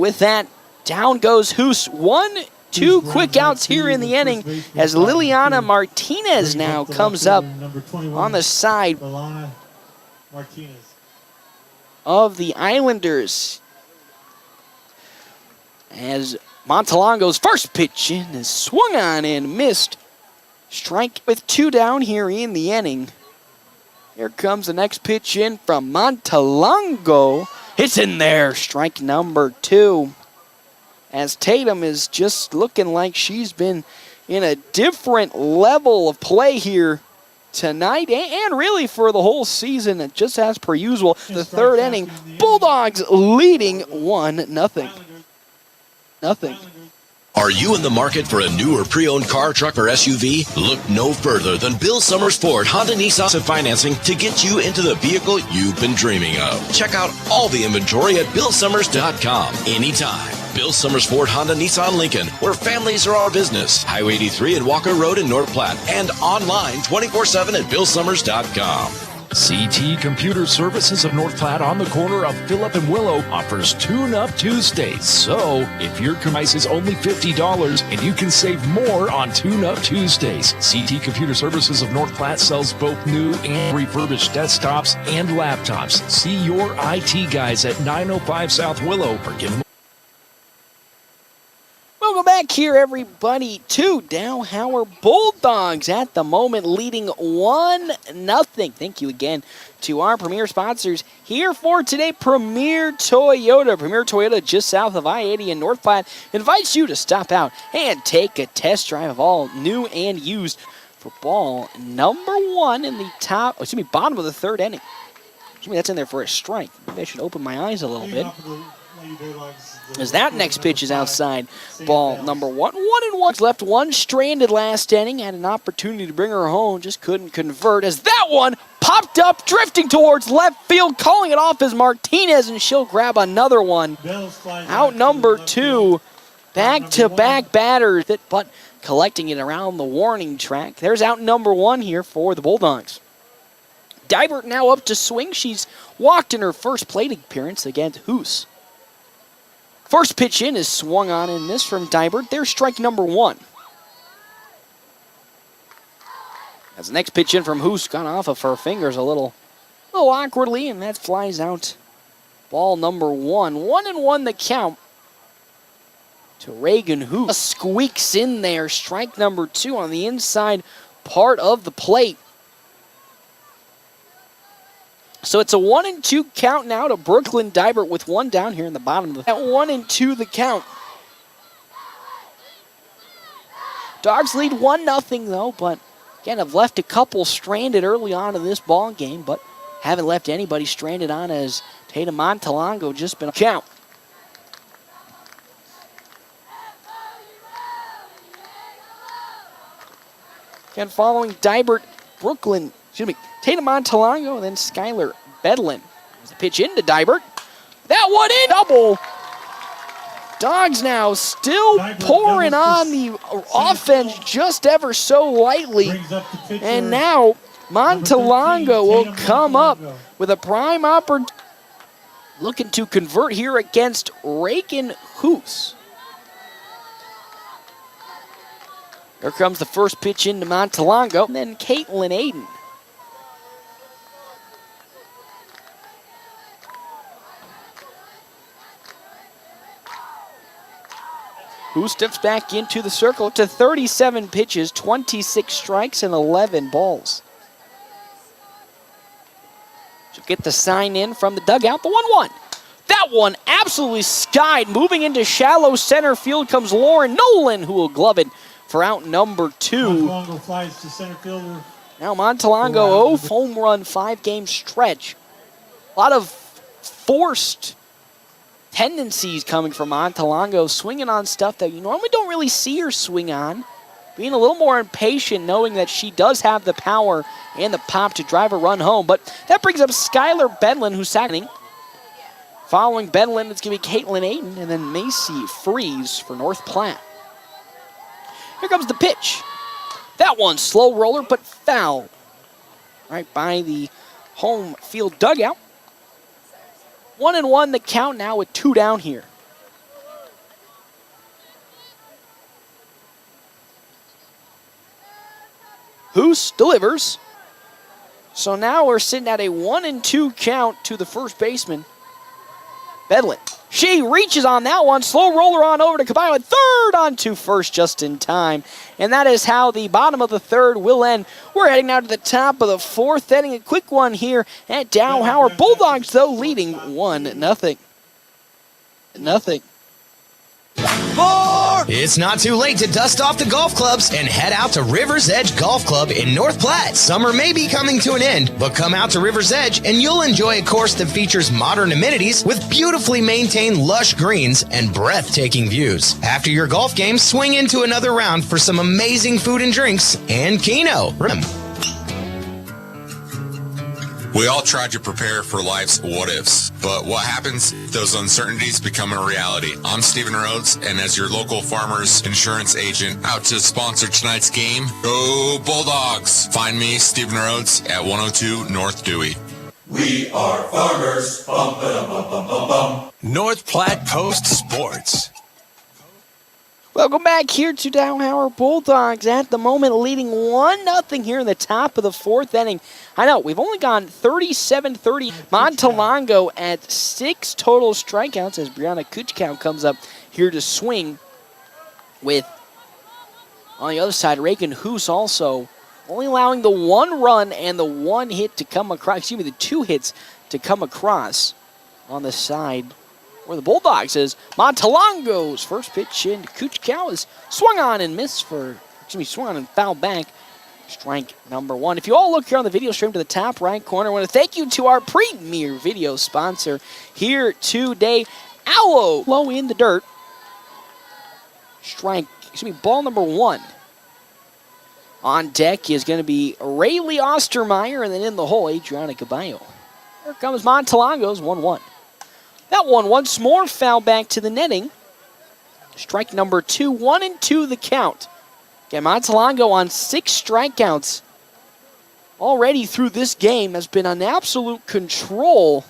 with that, down goes Hoos. 1-2 quick outs here in the inning as Liliana Martinez now comes up on the side of the Islanders. As Montalongo's first pitch in is swung on and missed. Strike with 2 down here in the inning. Here comes the next pitch in from Montalongo. It's in there. Strike number 2. As Tatum is just looking like she's been in a different level of play here tonight and really for the whole season, just as per usual. The 3rd inning, Bulldogs leading 1-0. Are you in the market for a new or pre-owned car, truck, or SUV? Look no further than Bill Summers Ford Honda Nissan Financing to get you into the vehicle you've been dreaming of. Check out all the inventory at BillSummers.com anytime. Bill Summers Ford Honda Nissan Lincoln, where families are our business. Highway 83 and Walker Road in North Platte, and online 24/7 at BillSummers.com. CT Computer Services of North Platte on the corner of Phillip and Willow offers Tune-Up Tuesdays. So, if your device is only $50 and you can save more on Tune-Up Tuesdays. CT Computer Services of North Platte sells both new and refurbished desktops and laptops. See your IT guys at 905 South Willow or give them. Welcome back here, everybody, to Dowhauer Bulldogs at the moment leading 1-0. Thank you again to our premier sponsors here for today, Premier Toyota. Premier Toyota, just south of I-80 in North Platte, invites you to stop out and take a test drive of all new and used for ball number 1 in the bottom of the 3rd inning. That's in there for a strike. Maybe I should open my eyes a little bit. As that next pitch is outside, ball number 1. 1-1 left, 1 stranded last inning. Had an opportunity to bring her home, just couldn't convert. As that one popped up, drifting towards left field, calling it off as Martinez, and she'll grab another one. Out number 2, back-to-back batters, but collecting it around the warning track. There's out number 1 here for the Bulldogs. Dibert now up to swing. She's walked in her first plate appearance against Hoos. First pitch in is swung on and missed from Dibert. There's strike number 1. As the next pitch in from Hoos got off of her fingers a little awkwardly, and that flies out. Ball number 1. 1-1 the count to Reagan Hoos. Squeaks in there. Strike number 2 on the inside part of the plate. So it's a 1-2 count now to Brooklyn Dibert with 1 down here in the bottom of the 1-2 the count. Dogs lead 1-0 though, but again have left a couple stranded early on in this ball game, but haven't left anybody stranded on as Tatum Montalongo just been a count. Again, following Dibert, Tatum Montalongo, and then Skylar Bedlin There's the pitch into Dybert. That one in double. Dogs now still pouring on the offense just ever so lightly. And now Montalongo will come up with a prime opportunity, looking to convert here against Reagan Hoos. Here comes the first pitch into Montalongo, and then Caitlin Aiden. Who steps back into the circle to 37 pitches, 26 strikes, and 11 balls. She'll get the sign in from the dugout, the 1-1. That one absolutely skied. Moving into shallow center field comes Lauren Nolan, who will glove it for out number 2. Montalongo flies to center fielder. Now Montalongo, home run, 5-game stretch. A lot of forced tendencies coming from Montalongo, swinging on stuff that you normally don't really see her swing on. Being a little more impatient, knowing that she does have the power and the pop to drive a run home. But that brings up Skylar Bedlin, who's sacking. Following Bedlin, it's going to be Caitlin Aiden and then Macy Freeze for North Platte. Here comes the pitch. That one, slow roller, but foul. Right by the home field dugout. 1-1 the count now with 2 down here. Hoos delivers. So now we're sitting at a 1-2 count to the first baseman, Bedlin. She reaches on that one. Slow roller on over to Caballo at third, on to first just in time. And that is how the bottom of the third will end. We're heading now to the top of the fourth inning. A quick one here at Dow Howard. Bulldogs, though, leading 1-0. It's not too late to dust off the golf clubs and head out to River's Edge Golf Club in North Platte. Summer may be coming to an end, but come out to River's Edge and you'll enjoy a course that features modern amenities with beautifully maintained lush greens and breathtaking views. After your golf game, swing into another round for some amazing food and drinks and Keno. We all try to prepare for life's what-ifs, but what happens if those uncertainties become a reality? I'm Stephen Rhodes, and as your local farmers insurance agent, out to sponsor tonight's game, go Bulldogs! Find me, Stephen Rhodes, at 102 North Dewey. We are farmers. Bum, ba-dum, bum, bum, bum, bum. North Platte Post Sports. Welcome back here to Dow Howard. Bulldogs at the moment leading 1-0 here in the top of the fourth inning. I know, we've only gone 37-30. Montalongo at 6 total strikeouts as Brianna Kuchkow comes up here to swing with, on the other side, Reagan Hoos also only allowing the 1 run and the 1 hit to come across, the 2 hits to come across on the side where the Bulldogs is. Montalongo's first pitch into Kuchkow is swung on and missed for, swung on and fouled back. Strike number 1. If you all look here on the video stream to the top right corner, I want to thank you to our premier video sponsor here today, Aloe. Low in the dirt. Ball number 1. On deck is going to be Rayleigh Ostermeyer, and then in the hole, Adriana Caballo. Here comes Montalongo's 1-1. That one once more foul back to the netting. Strike number 2, 1-2 the count. Again, Montalongo on 6 strikeouts already through this game has been an absolute control.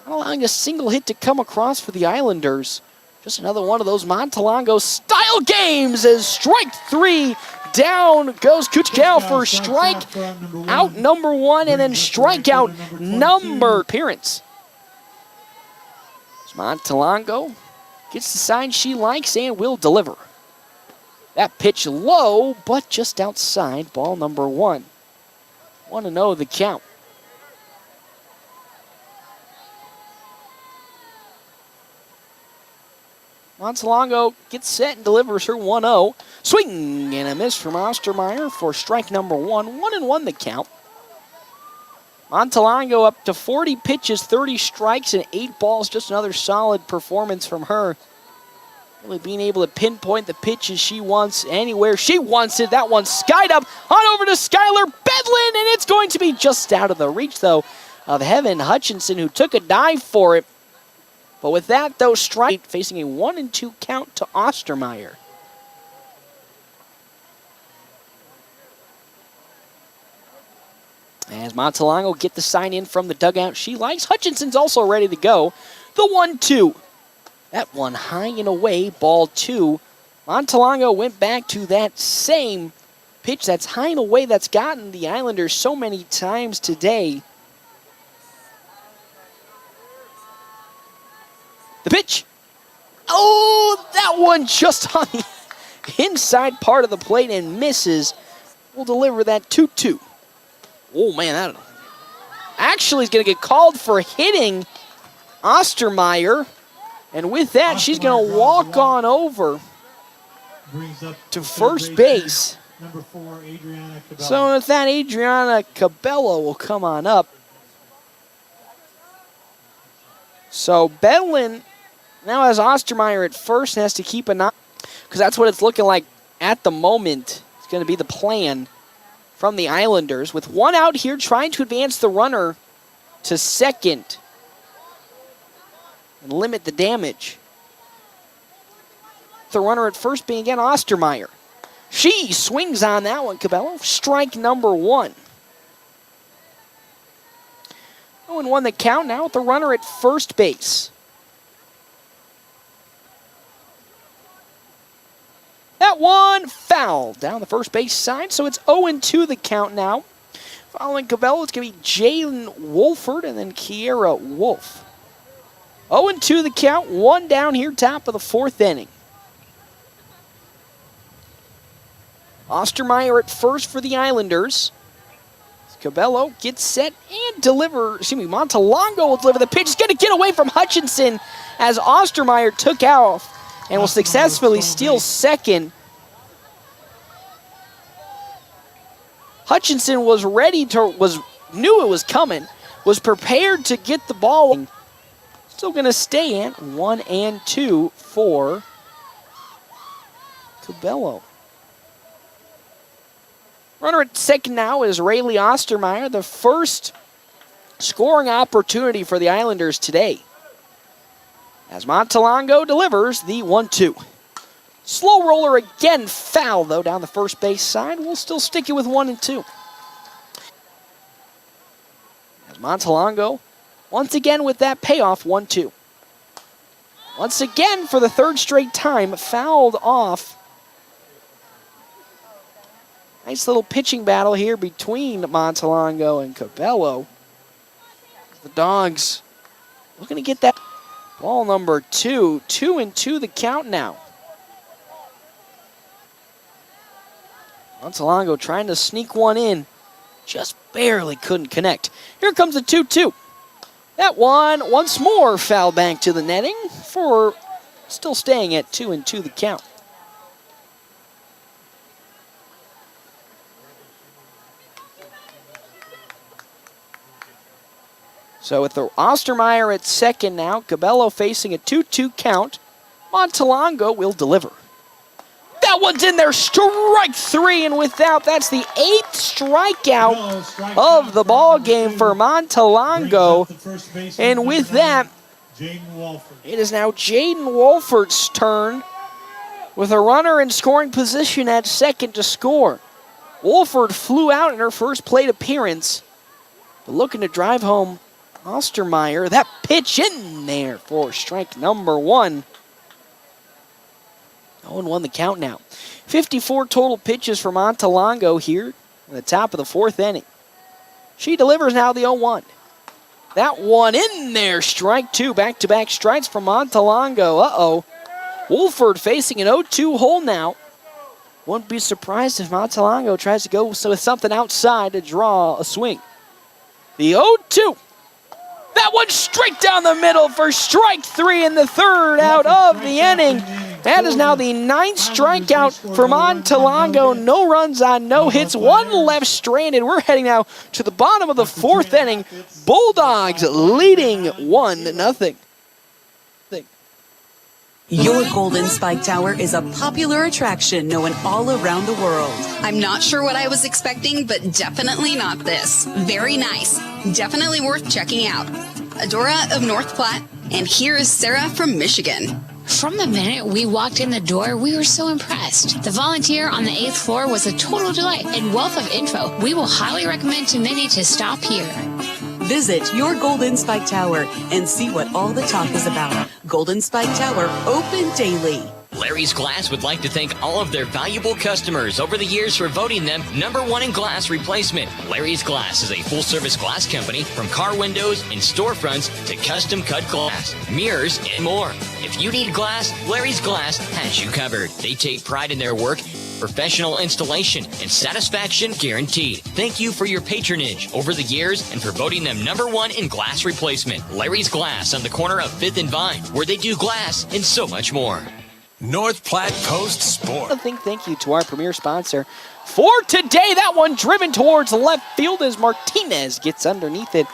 Not allowing a single hit to come across for the Islanders. Just another one of those Montalongo style games as strike 3. Down goes Kuchkow for strike out number 1 and then strikeout number appearance. Montalongo gets the sign she likes and will deliver. That pitch low, but just outside. Ball number 1. 1-0 the count. Montalongo gets set and delivers her 1-0. Swing and a miss from Ostermeyer for strike number 1. 1-1 the count. Montalongo up to 40 pitches, 30 strikes, and 8 balls. Just another solid performance from her. Really being able to pinpoint the pitches she wants anywhere she wants it. That one skied up on over to Skylar Bedlin, and it's going to be just out of the reach, though, of Heaven Hutchinson, who took a dive for it. But with that, though, strike facing a 1-2 count to Ostermeyer. As Montalongo get the sign in from the dugout she likes. Hutchinson's also ready to go. The 1-2. That one high and away, ball 2. Montalongo went back to that same pitch that's high and away that's gotten the Islanders so many times today. The pitch. Oh, that one just on the inside part of the plate and misses. We'll deliver that 2-2. Oh, man, that actually is going to get called for hitting Ostermeyer. And with that, she's going to walk on over to first base. Number 4, Adriana Cabello. So with that, Adriana Cabello will come on up. So Bedlin now has Ostermeyer at first and has to keep an eye, because that's what it's looking like at the moment. It's going to be the plan from the Islanders. With one out here, trying to advance the runner to second and limit the damage. The runner at first being again Ostermeyer. She swings on that one, Cabello. Strike number 1. 0-1 the count now with the runner at first base. That one foul down the first base side, so it's 0-2 the count now. Following Cabello, it's going to be Jalen Wolford and then Kiera Wolf. 0-2 the count, one down here, top of the 4th inning. Ostermeyer at first for the Islanders. Cabello gets set and Montalongo will deliver the pitch. He's going to get away from Hutchinson as Ostermeyer took out and will successfully steal second. Hutchinson was knew it was coming, was prepared to get the ball. Still going to stay in 1-2 for Cabello. Runner at second now is Rayleigh Ostermeyer, the first scoring opportunity for the Islanders today. As Montalongo delivers the 1-2. Slow roller again, foul though down the first base side. We'll still stick it with 1-2. As Montalongo, once again with that payoff, 1-2. Once again for the 3rd straight time, fouled off. Nice little pitching battle here between Montalongo and Cabello. The Dogs looking to get that ball number 2. 2-2 the count now. Montalongo trying to sneak one in. Just barely couldn't connect. Here comes the 2-2. That one once more foul bank to the netting for still staying at 2-2 the count. So with the Ostermeyer at second now, Cabello facing a 2-2 count. Montalongo will deliver. That one's in there, strike 3, and with that, that's the 8th strikeout of the ball game for Montalongo. And with that, it is now Jaden Wolford's turn with a runner in scoring position at second to score. Wolford flew out in her first plate appearance, but looking to drive home Ostermeyer. That pitch in there for strike number 1. 0-1 the count now. 54 total pitches for Montalongo here at the top of the 4th inning. She delivers now the 0-1. That one in there, strike 2. Back-to-back strikes from Montalongo. Uh-oh. Wolford facing an 0-2 hole now. Wouldn't be surprised if Montalongo tries to go with something outside to draw a swing. The 0-2. That one straight down the middle for strike 3 in the 3rd out of the inning. That is now the 9th strikeout for Montalongo. No runs on, no hits, one left stranded. We're heading now to the bottom of the 4th inning. Bulldogs leading 1-0. Your Golden Spike Tower is a popular attraction known all around the world. I'm not sure what I was expecting, but definitely not this. Very nice. Definitely worth checking out. Adora of North Platte, and here is Sarah from Michigan. From the minute we walked in the door, we were so impressed. The volunteer on the 8th floor was a total delight and wealth of info. We will highly recommend to many to stop here. Visit your Golden Spike Tower and see what all the talk is about. Golden Spike Tower, open daily. Larry's Glass would like to thank all of their valuable customers over the years for voting them #1 in glass replacement. Larry's Glass is a full-service glass company, from car windows and storefronts to custom-cut glass, mirrors, and more. If you need glass, Larry's Glass has you covered. They take pride in their work, professional installation, and satisfaction guaranteed. Thank you for your patronage over the years and for voting them #1 in glass replacement. Larry's Glass on the corner of 5th and Vine, where they do glass and so much more. North Platte Post Sport. Thank you to our premier sponsor for today. That one driven towards left field as Martinez gets underneath it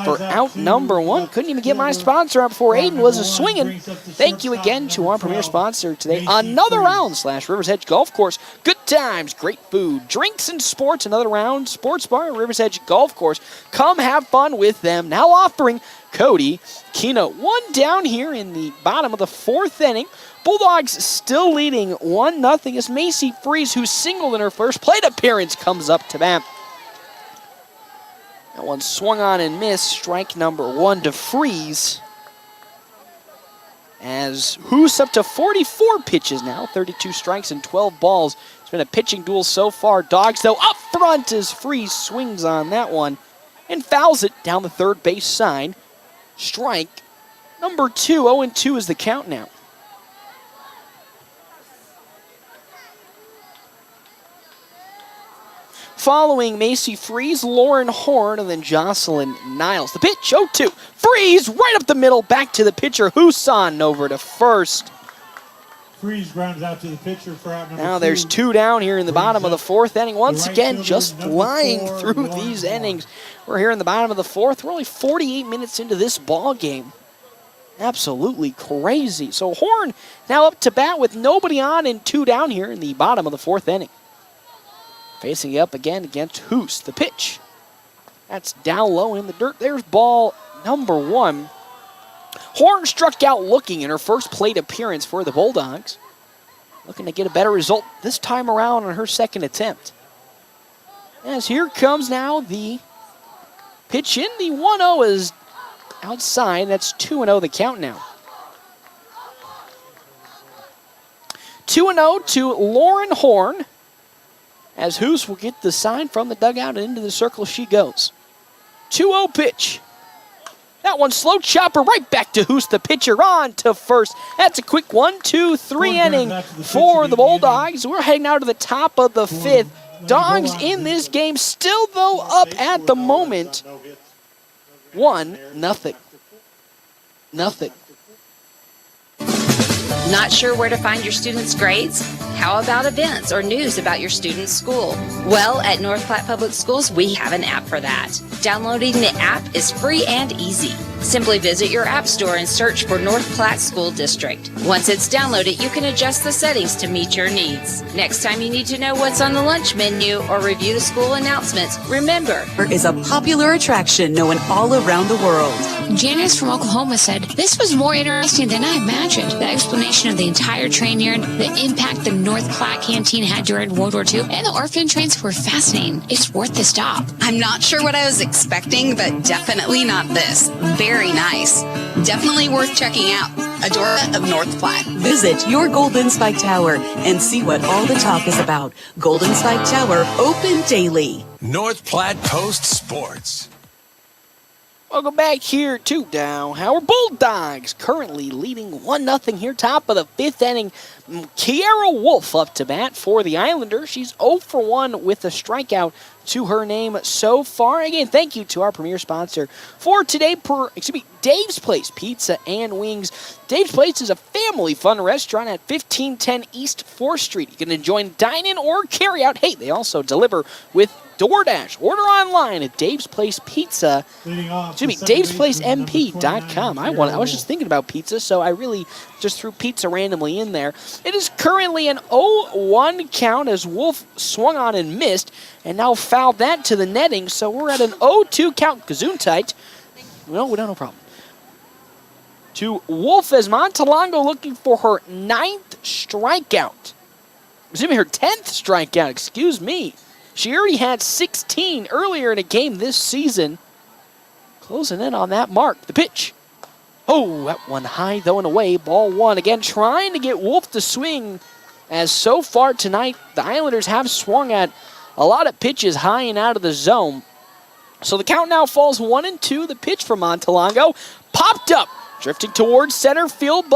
for out number one. Couldn't even get my sponsor up before Aiden was a swinging. Thank you again to our premier sponsor today. Another round / Rivers Edge Golf Course. Good times, great food, drinks, and sports. Another round sports bar, Rivers Edge Golf Course. Come have fun with them. Now offering Cody Keno. One down here in the bottom of the 4th inning. Bulldogs still leading 1-0 as Macy Freeze, who singled in her first plate appearance, comes up to bat. That one swung on and missed. Strike number 1 to Freeze. As Hoos up to 44 pitches now, 32 strikes and 12 balls. It's been a pitching duel so far. Dogs, though, up front as Freeze swings on that one and fouls it down the third base side. Strike number 2. 0-2 is the count now. Following Macy Freeze, Lauren Horn, and then Jocelyn Niles. The pitch, 0-2. Freeze right up the middle, back to the pitcher, Husan over to first. Freeze grounds out to the pitcher for out number 2. Now there's 2 down here in the bottom of the 4th inning. Once again, just flying through these innings. We're here in the bottom of the 4th. We're only 48 minutes into this ball game. Absolutely crazy. So Horn now up to bat with nobody on and 2 down here in the bottom of the 4th inning. Facing up again against Hoos. The pitch. That's down low in the dirt. There's ball number 1. Horn struck out looking in her first plate appearance for the Bulldogs. Looking to get a better result this time around on her second attempt. As here comes now the pitch in. The 1-0 is outside. That's 2-0 the count now. 2-0 to Lauren Horn. As Hoos will get the sign from the dugout and into the circle she goes. 2-0 pitch. That one slow chopper right back to Hoos, the pitcher, on to first. That's a quick 1-2-3 inning for the Bulldogs. We're heading now to the top of the 5th. Dogs in this game still, though, up at the moment. 1-0. Not sure where to find your students' grades? How about events or news about your student's school? Well, at North Platte Public Schools, we have an app for that. Downloading the app is free and easy. Simply visit your app store and search for North Platte School District. Once it's downloaded, you can adjust the settings to meet your needs. Next time you need to know what's on the lunch menu or review the school announcements, remember, is a popular attraction known all around the world. Janice from Oklahoma said, "This was more interesting than I imagined. The explanation of the entire train yard, the impact the North Platte canteen had during World War II, and the orphan trains were fascinating. It's worth the stop." I'm not sure what I was expecting, but definitely not this. Very nice. Definitely worth checking out. Adora of North Platte. Visit your Golden Spike Tower and see what all the talk is about. Golden Spike Tower, open daily. North Platte Post Sports. Welcome back here to Dow Howard. Bulldogs currently leading 1-0 here, top of the 5th inning. Kiara Wolf up to bat for the Islanders. She's 0 for 1 with a strikeout to her name so far. Again, thank you to our premier sponsor for today, Dave's Place Pizza and Wings. Dave's Place is a family fun restaurant at 1510 East 4th Street. You can enjoy dine-in or carry out. Hey, they also deliver with DoorDash. Order online at Dave's Place Pizza. Dave'sPlaceMP.com. I was just thinking about pizza, so I really just threw pizza randomly in there. It is currently an 0-1 count as Wolf swung on and missed, and now fouled that to the netting, so we're at an 0-2 count. Gesundheit. No, we don't have a problem. To Wolf as Montalongo looking for her 9th strikeout. Assuming her 10th strikeout, excuse me. She already had 16 earlier in a game this season. Closing in on that mark. The pitch. Oh, that one high though and away. Ball one. Again, trying to get Wolf to swing. As so far tonight, the Islanders have swung at a lot of pitches high and out of the zone. So the count now falls 1-2. The pitch for Montalongo. Popped up. Drifting towards center field,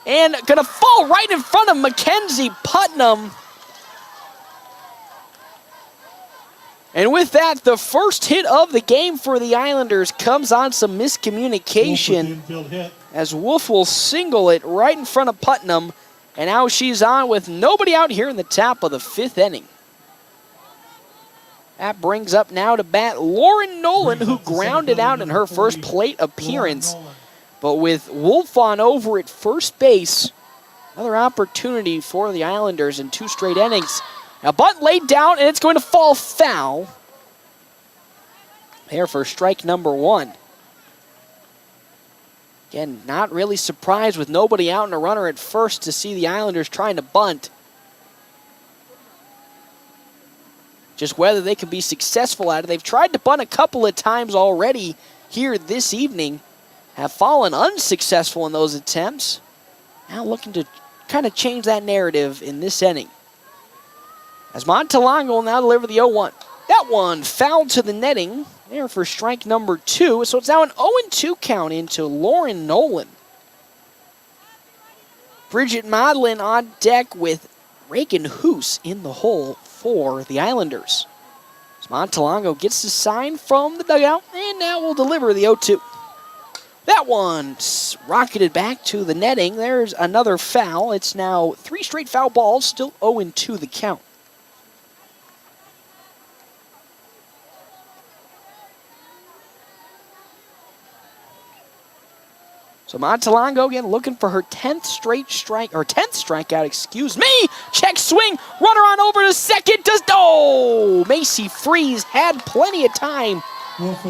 and going to fall right in front of Mackenzie Putnam. And with that, the first hit of the game for the Islanders comes on some miscommunication as Wolf will single it right in front of Putnam. And now she's on with nobody out here in the top of the 5th inning. That brings up now to bat Lauren Nolan, who grounded out in her first plate appearance. But with Wolf on over at first base, another opportunity for the Islanders in 2 straight innings. Now bunt laid down, and it's going to fall foul. There for strike number 1. Again, not really surprised with nobody out and a runner at first to see the Islanders trying to bunt. Just whether they can be successful at it. They've tried to bunt a couple of times already here this evening. Have fallen unsuccessful in those attempts. Now looking to kind of change that narrative in this inning. As Montalongo will now deliver the 0-1. That one fouled to the netting there for strike number 2. So it's now an 0-2 count into Lauren Nolan. Bridget Modlin on deck with Reagan Hoos in the hole for the Islanders. As Montalongo gets the sign from the dugout and now will deliver the 0-2. That one rocketed back to the netting. There's another foul. It's now 3 straight foul balls, still 0-2 the count. So Montalongo again looking for her 10th strikeout, excuse me. Check swing, runner on over to second. Macy Freeze had plenty of time,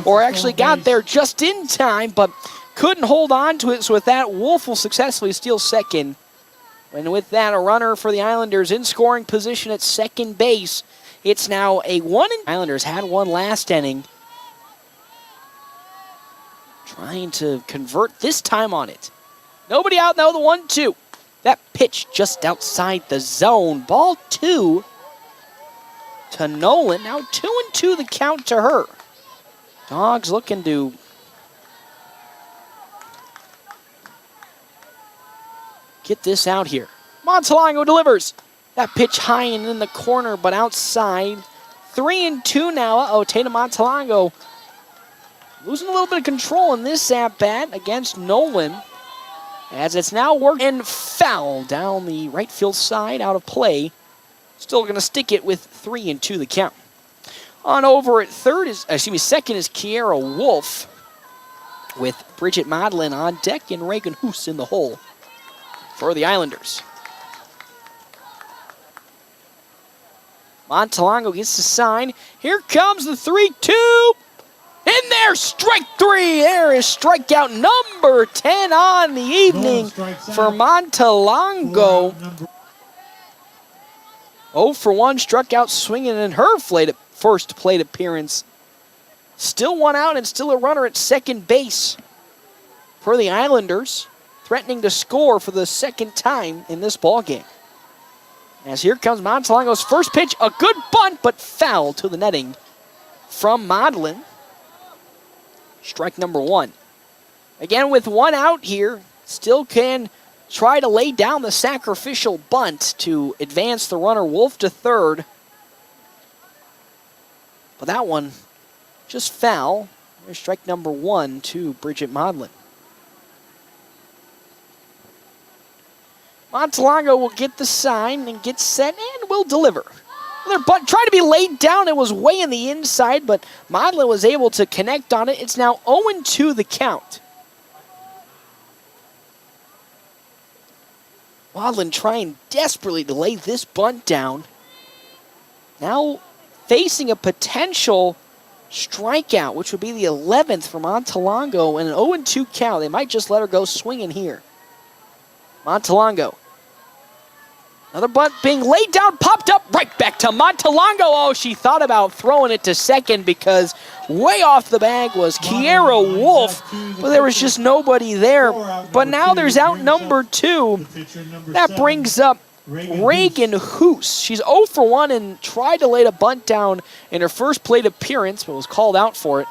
or actually got there just in time, but couldn't hold on to it. So with that, Wolf will successfully steal second. And with that, a runner for the Islanders in scoring position at second base. It's now a 1-. Islanders had one last inning. Trying to convert this time on it. Nobody out now, the 1-2. That pitch just outside the zone. Ball 2 to Nolan. Now 2-2 the count to her. Dogs looking to get this out here. Montalongo delivers. That pitch high and in the corner, but outside. 3-2 now. Tatum Montalongo losing a little bit of control in this at-bat against Nolan. As it's now worked and foul down the right field side, out of play. Still going to stick it with 3-2 the count. On over at second is Kiera Wolf with Bridget Modlin on deck and Reagan Hoos in the hole for the Islanders. Montalongo gets the sign. Here comes the 3-2. In there, strike 3. There is strikeout number 10 on the evening for Montalongo. 0 for 1, struck out swinging in her first plate appearance. Still one out and still a runner at second base for the Islanders, threatening to score for the second time in this ballgame. As here comes Montalongo's first pitch, a good bunt, but foul to the netting from Modlin. Strike number 1. Again, with one out here, still can try to lay down the sacrificial bunt to advance the runner Wolf to third. But that one just foul. There's strike number 1 to Bridget Modlin. Montalongo will get the sign and get set and will deliver. Their bunt tried to be laid down. It was way in the inside, but Modlin was able to connect on it. It's now 0-2 the count. Modlin trying desperately to lay this bunt down. Now facing a potential strikeout, which would be the 11th for Montalongo, and an 0-2 count. They might just let her go swinging here. Montalongo. Another bunt being laid down, popped up, right back to Montalongo. Oh, she thought about throwing it to second because way off the bag was Kiera Wolf, but there was just nobody there. But now there's out number 2. That brings up Reagan Hoos. She's 0 for 1 and tried to lay a bunt down in her first plate appearance, but was called out for it.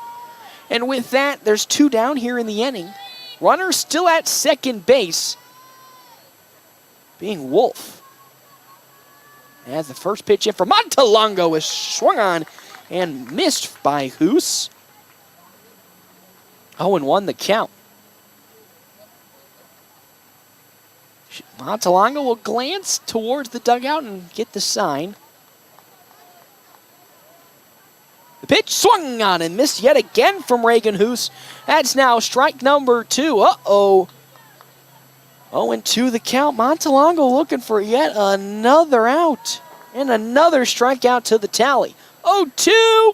And with that, there's 2 down here in the inning. Runner still at second base, being Wolf. As the first pitch in for Montalongo is swung on and missed by Hoos. 0-1 the count. Montalongo will glance towards the dugout and get the sign. The pitch swung on and missed yet again from Reagan Hoos. That's now strike number 2. Uh-oh. 0-2 the count. Montalongo looking for yet another out. And another strikeout to the tally. 0-2.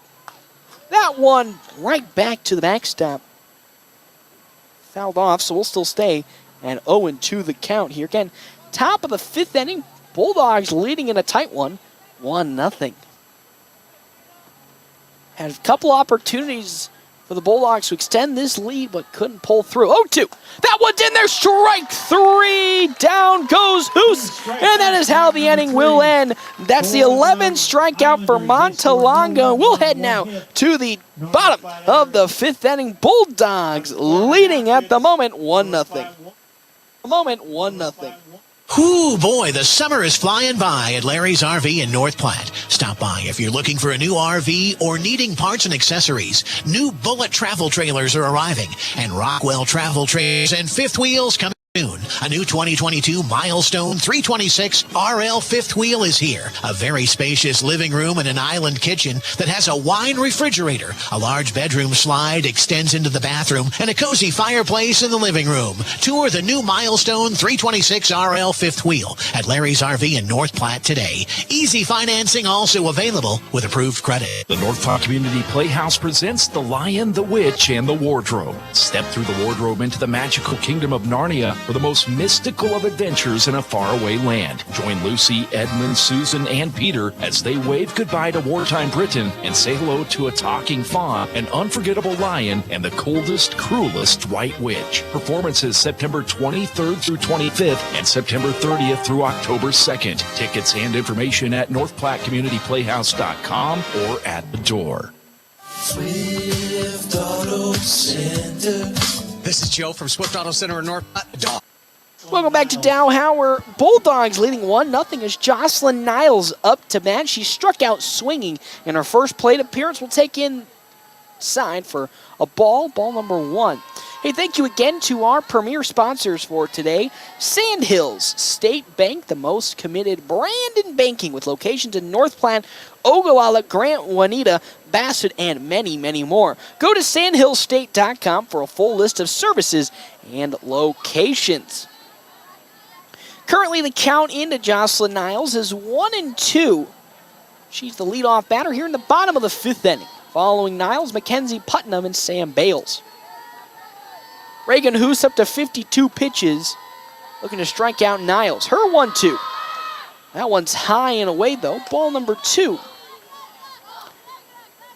That one right back to the backstop. Fouled off, so we'll still stay at 0-2 the count here. Again, top of the 5th inning. Bulldogs leading in a tight one. 1-0. Had a couple opportunities for the Bulldogs to extend this lead, but couldn't pull through. 0-2. That one's in there. Strike 3. Down goes Hoos. And that is how the inning will end. That's the 11th strikeout for Montalongo. We'll head now to the bottom of the 5th inning. Bulldogs leading at the moment 1-0. Ooh, boy, the summer is flying by at Larry's RV in North Platte. Stop by if you're looking for a new RV or needing parts and accessories. New Bullet travel trailers are arriving, and Rockwell travel trailers and fifth wheels coming soon. A new 2022 Milestone 326 RL fifth wheel is here. A very spacious living room and an island kitchen that has a wine refrigerator. A large bedroom slide extends into the bathroom and a cozy fireplace in the living room. Tour the new Milestone 326 RL fifth wheel at Larry's RV in North Platte today. Easy financing also available with approved credit. The North Platte Community Playhouse presents The Lion, the Witch, and the Wardrobe. Step through the wardrobe into the magical kingdom of Narnia for the most mystical of adventures in a faraway land. Join Lucy, Edmund, Susan, and Peter as they wave goodbye to wartime Britain and say hello to a talking fawn, an unforgettable lion, and the coldest, cruelest white witch. Performances September 23rd through 25th and September 30th through October 2nd. Tickets and information at northplattecommunityplayhouse.com or at the door. Swift Auto Center. This is Joe from Swift Auto Center in North Platte. Welcome back to Dowhower. Bulldogs leading 1-0 as Jocelyn Niles up to bat. She struck out swinging in her first plate appearance. We'll take in side for a ball number 1. Hey, thank you again to our premier sponsors for today. Sandhills State Bank, the most committed brand in banking with locations in North Platte, Ogallala, Grant, Juanita, Bassett, and many, many more. Go to sandhillstate.com for a full list of services and locations. Currently, the count into Jocelyn Niles is 1-2. She's the leadoff batter here in the bottom of the 5th inning. Following Niles, Mackenzie Putnam and Sam Bales. Reagan Hoos up to 52 pitches, looking to strike out Niles. Her 1-2. That one's high and away, though. Ball number 2.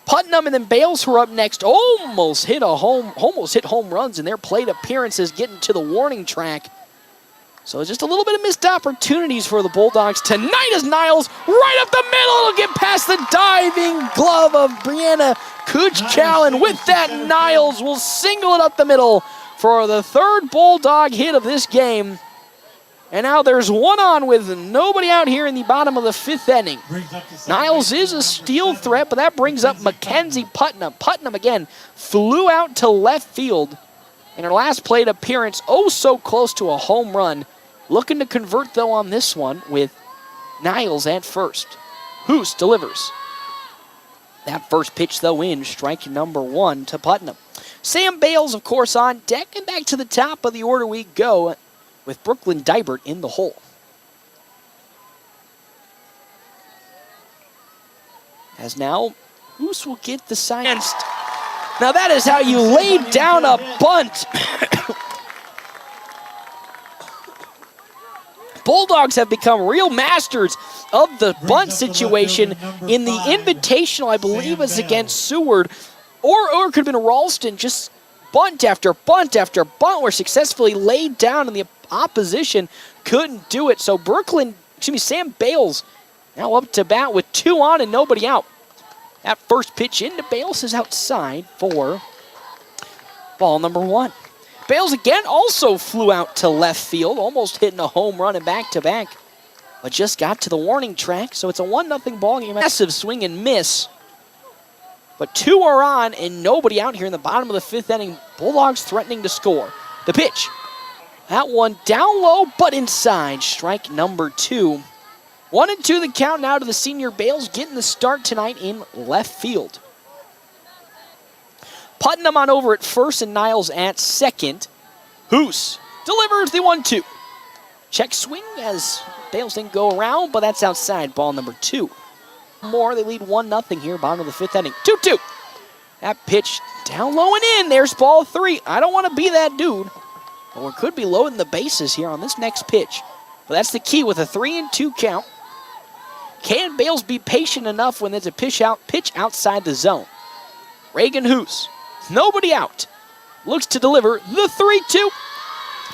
Putnam and then Bales, who are up next, almost hit home runs in their plate appearances, getting to the warning track. So just a little bit of missed opportunities for the Bulldogs tonight as Niles right up the middle. It'll get past the diving glove of Brianna Kuchkow, and with that, Niles will single it up the middle for the 3rd Bulldog hit of this game. And now there's one on with nobody out here in the bottom of the 5th inning. Niles is a steal threat, but that brings up Mackenzie Putnam. Putnam, again, flew out to left field in her last plate appearance. Oh, so close to a home run. Looking to convert, though, on this one with Niles at first. Hoos delivers. That first pitch, though, in strike number 1 to Putnam. Sam Bales, of course, on deck, and back to the top of the order we go with Brooklyn Dibert in the hole. As now, Hoos will get the sign. Now that is how you lay down a bunt. Bulldogs have become real masters of the bunt situation in the Invitational, I believe, was against Seward, or it could have been Ralston. Just bunt after bunt after bunt were successfully laid down, and the opposition couldn't do it. So Sam Bales now up to bat with 2 on and nobody out. That first pitch into Bales is outside for ball number 1. Bales again also flew out to left field, almost hitting a home run and back-to-back, but just got to the warning track, so it's a 1-0 ball game. Massive swing and miss, but 2 are on and nobody out here in the bottom of the 5th inning. Bulldogs threatening to score. The pitch, that one down low but inside, strike number 2. 1-2 the count now to the senior. Bales getting the start tonight in left field. Putnam on over at first and Niles at second. Hoos delivers the 1-2. Check swing as Bales didn't go around, but that's outside. Ball number 2. More, they lead 1-0 here, bottom of the 5th inning. 2-2. That pitch down low and in. There's ball 3. I don't want to be that dude, but we could be loading the bases here on this next pitch. But that's the key with a 3-2 count. Can Bales be patient enough when there's a pitch outside the zone? Reagan Hoos, nobody out, looks to deliver the 3-2.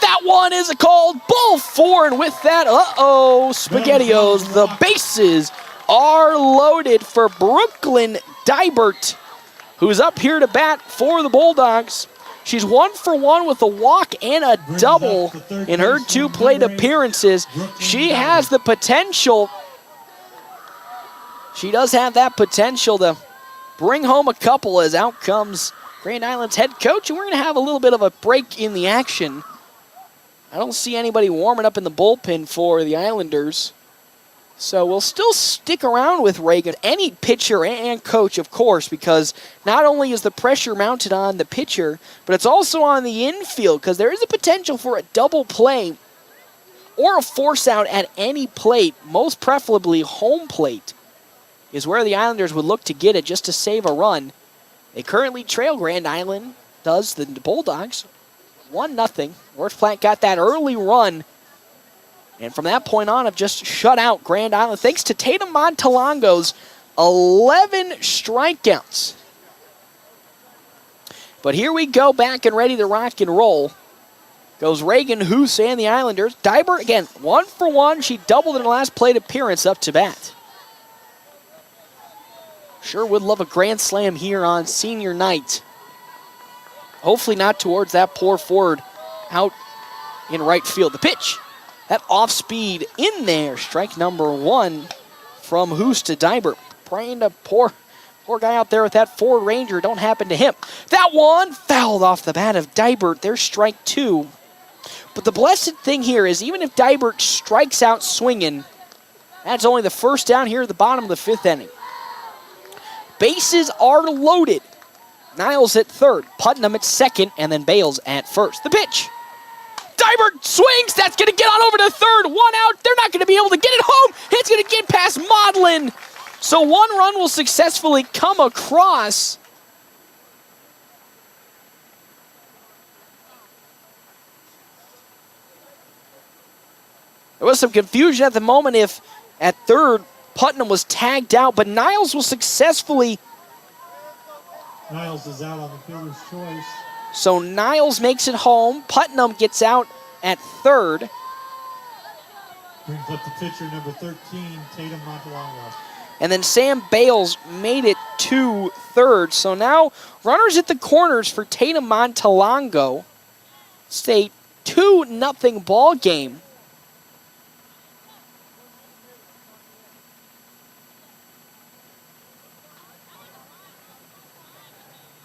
That one is a called ball 4, and with that, SpaghettiOs, the bases are loaded for Brooklyn Dibert, who's up here to bat for the Bulldogs. She's 1 for 1 with a walk and a double in her 2 plate appearances. She has the potential. She does have that potential to bring home a couple, as out comes Grand Island's head coach, and we're going to have a little bit of a break in the action. I don't see anybody warming up in the bullpen for the Islanders, so we'll still stick around with Reagan, any pitcher and coach, of course, because not only is the pressure mounted on the pitcher, but it's also on the infield, because there is a potential for a double play or a force out at any plate, most preferably home plate, is where the Islanders would look to get it just to save a run. They currently trail Grand Island, does the Bulldogs, 1-0. North Platte got that early run, and from that point on have just shut out Grand Island thanks to Tatum Montalongo's 11 strikeouts. But here we go, back and ready to rock and roll. Goes Reagan Hoos and the Islanders. Dibert, again, 1 for 1. She doubled in the last plate appearance up to bat. Sure would love a grand slam here on senior night. Hopefully not towards that poor forward out in right field. The pitch, that off speed in there. Strike number 1 from Hoos to Dibert. Praying to poor guy out there with that Ford Ranger don't happen to him. That one fouled off the bat of Dibert. There's strike 2. But the blessed thing here is even if Dibert strikes out swinging, that's only the first down here at the bottom of the 5th inning. Bases are loaded. Niles at third, Putnam at second, and then Bales at first. The pitch. Dibert swings. That's going to get on over to third. 1 out. They're not going to be able to get it home. It's going to get past Maudlin. So 1 run will successfully come across. There was some confusion at the moment if at third Putnam was tagged out, but Niles will successfully. Niles is out on the fielder's choice. So Niles makes it home. Putnam gets out at third. Brings up the pitcher, number 13, Tatum Montalongo. And then Sam Bales made it to third. So now runners at the corners for Tatum Montalongo. It's a 2-0 ball game.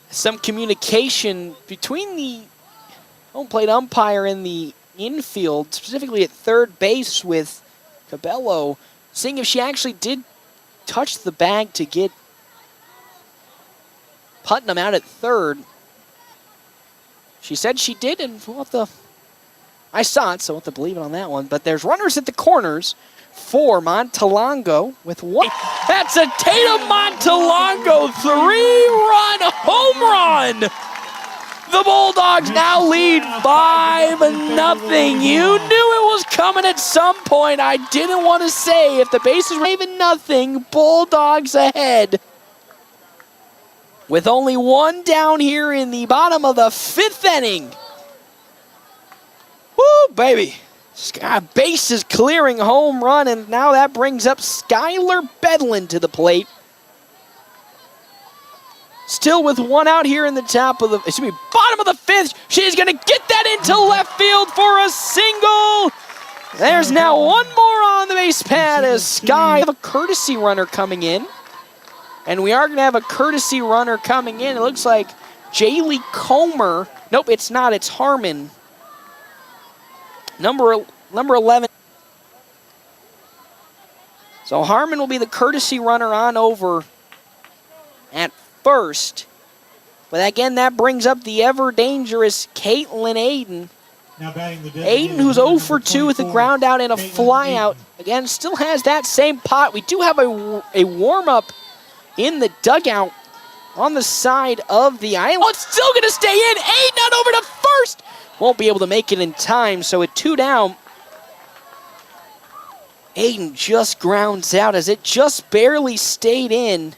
Some communication between the home plate umpire and the infield, specifically at third base with Cabello, seeing if she actually did touched the bag to get Putnam out at third. She said she did, and I saw it, so we'll have to believe it on that one. But there's runners at the corners for Montalongo with one. That's a Tatum Montalongo 3-run home run. The Bulldogs now lead 5-0. You knew it was coming at some point. I didn't want to say if the bases were 5-0, Bulldogs ahead. With only one down here in the bottom of the 5th inning. Woo, baby. Bases clearing home run, and now that brings up Skylar Bedlin to the plate. Still with one out here in the bottom of the 5th. She's going to get that into left field for a single. There's now one more on the base pad as Sky have a courtesy runner coming in. And we are going to have a courtesy runner coming in. It looks like Jaylee Comer. Nope, it's not. It's Harmon. Number 11. So Harmon will be the courtesy runner on over at first. But again, that brings up the ever-dangerous Caitlin Aiden. Aiden, who's 0 for 2 with a ground out and a flyout. Again, still has that same pot. We do have a warm-up in the dugout on the side of the island. Oh, it's still going to stay in. Aiden out over to first. Won't be able to make it in time, so at 2 down, Aiden just grounds out as it just barely stayed in.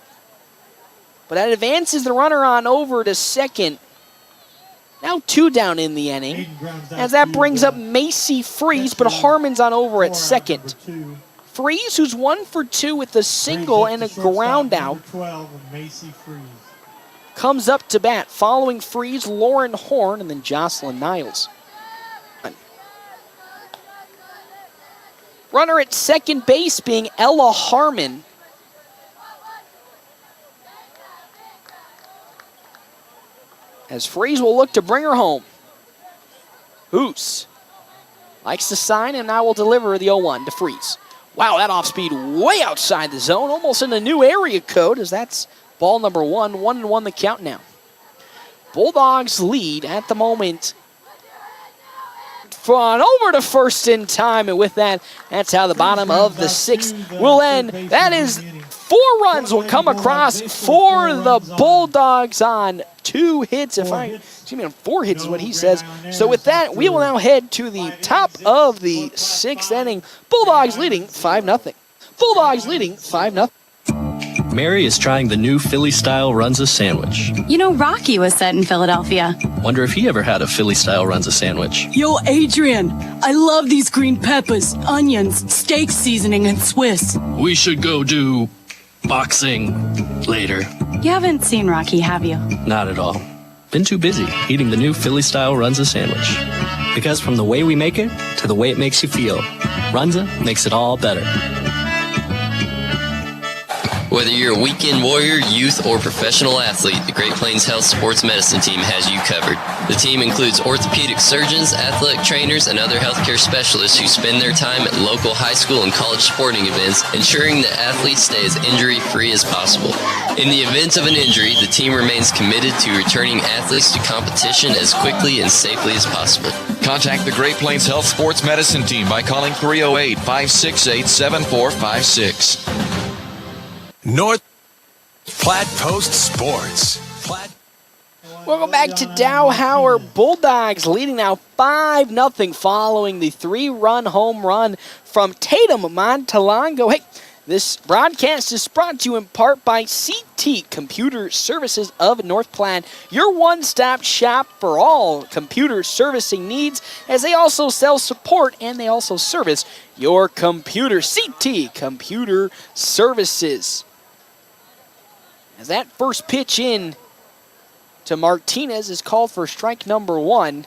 But that advances the runner on over to second. Now 2 down in the inning. As that brings up Macy Freeze, but Harmon's on over at second. Freeze, who's 1 for 2 with a single and a ground out, comes up to bat. Following Freeze, Lauren Horn, and then Jocelyn Niles. Runner at second base being Ella Harmon. As Freeze will look to bring her home. Hoos likes to sign and now will deliver the 0-1 to Freeze. Wow, that off speed way outside the zone, almost in a new area code, as that's ball number 1. 1-1 the count now. Bulldogs lead at the moment. On over to first in time, and with that, that's how the bottom of the 6th will end. That is 4 runs will come across for the Bulldogs on 2 hits. On 4 hits is what he says. So with that, we will now head to the top of the 6th inning. Bulldogs leading 5-0. Bulldogs leading 5-0. Mary is trying the new Philly-style Runza sandwich. You know, Rocky was set in Philadelphia. Wonder if he ever had a Philly-style Runza sandwich. Yo, Adrian, I love these green peppers, onions, steak seasoning, and Swiss. We should go do boxing later. You haven't seen Rocky, have you? Not at all. Been too busy eating the new Philly-style Runza sandwich. Because from the way we make it to the way it makes you feel, Runza makes it all better. Whether you're a weekend warrior, youth, or professional athlete, the Great Plains Health Sports Medicine Team has you covered. The team includes orthopedic surgeons, athletic trainers, and other healthcare specialists who spend their time at local high school and college sporting events, ensuring that athletes stay as injury-free as possible. In the event of an injury, the team remains committed to returning athletes to competition as quickly and safely as possible. Contact the Great Plains Health Sports Medicine Team by calling 308-568-7456. North Platte Post Sports. Welcome back to Dow Howard. Bulldogs leading now 5-0 following the 3-run home run from Tatum Montalongo. Hey, this broadcast is brought to you in part by CT Computer Services of North Platte, your one-stop shop for all computer servicing needs, as they also sell support and they also service your computer. CT Computer Services. As that first pitch in to Martinez is called for strike number 1.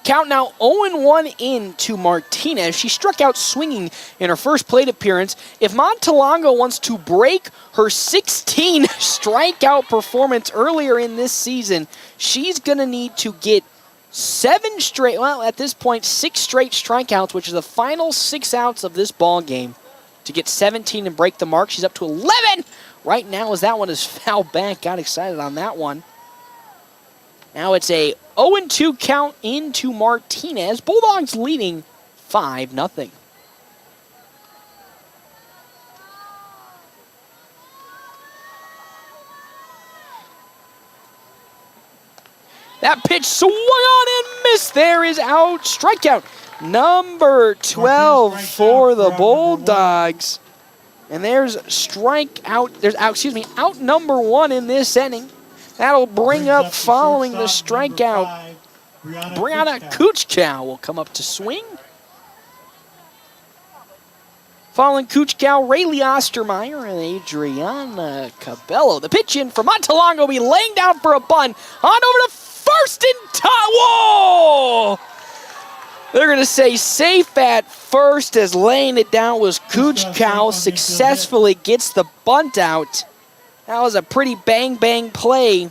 Count now 0-1 in to Martinez. She struck out swinging in her first plate appearance. If Montalongo wants to break her 16 strikeout performance earlier in this season, she's going to need to get 6 straight strikeouts, which is the final 6 outs of this ball game, to get 17 and break the mark. She's up to 11 right now as that one is fouled back. Got excited on that one. Now it's a 0-2 count into Martinez. Bulldogs leading 5-0. That pitch swung on and missed. There is out. Strikeout number 12 for the Bulldogs. And there's out number 1 in this inning. That'll bring up following the strikeout. Brianna Kuchkow will come up to swing. Following Kuchkow, Rayleigh Ostermeyer and Adriana Cabello. The pitch in for Montalongo will be laying down for a bunt. On over to first in time. Whoa! They're going to say safe at first as laying it down was Kuchkow. Successfully gets the bunt out. That was a pretty bang-bang play.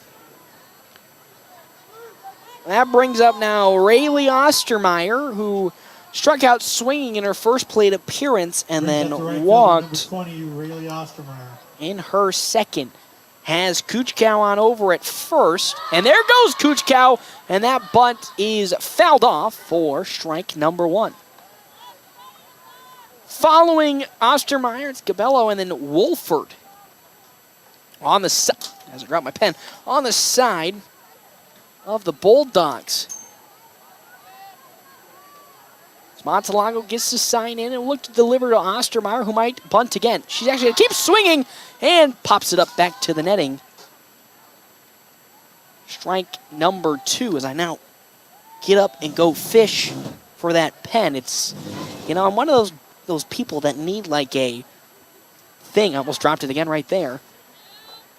That brings up now Rayleigh Ostermeyer, who struck out swinging in her first plate appearance and then walked 20, Rayleigh Ostermeyer. In her second. Has Kuchkow on over at first. And there goes Kuchkow. And that bunt is fouled off for strike number 1. Following Ostermeyer, it's Cabello and then Wolford. On the side, as I dropped my pen, on the side of the Bulldogs. Montalongo gets the sign in and look to deliver to Ostermeyer, who might bunt again. She's actually going to keep swinging and pops it up back to the netting. Strike number 2 as I now get up and go fish for that pen. It's, I'm one of those people that need like a thing. I almost dropped it again right there.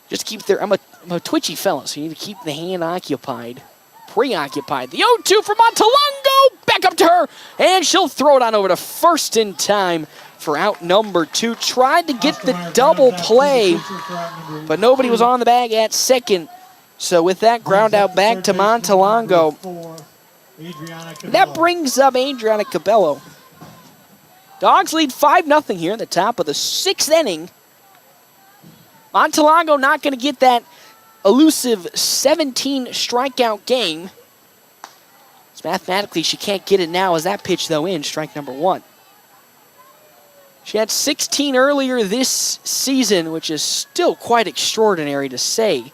Just keep I'm a twitchy fella, so you need to keep the hand occupied, preoccupied. The 0-2 for Montalongo, back up to her, and she'll throw it on over to first in time for out number 2. Tried to get the double play, but nobody was on the bag at second. So with that ground out back to Montalongo, that brings up Adriana Cabello. Dogs lead 5-0 here in the top of the 6th inning. Montalongo not going to get that elusive 17 strikeout game. So mathematically, she can't get it now as that pitch, though, in strike number 1. She had 16 earlier this season, which is still quite extraordinary to say.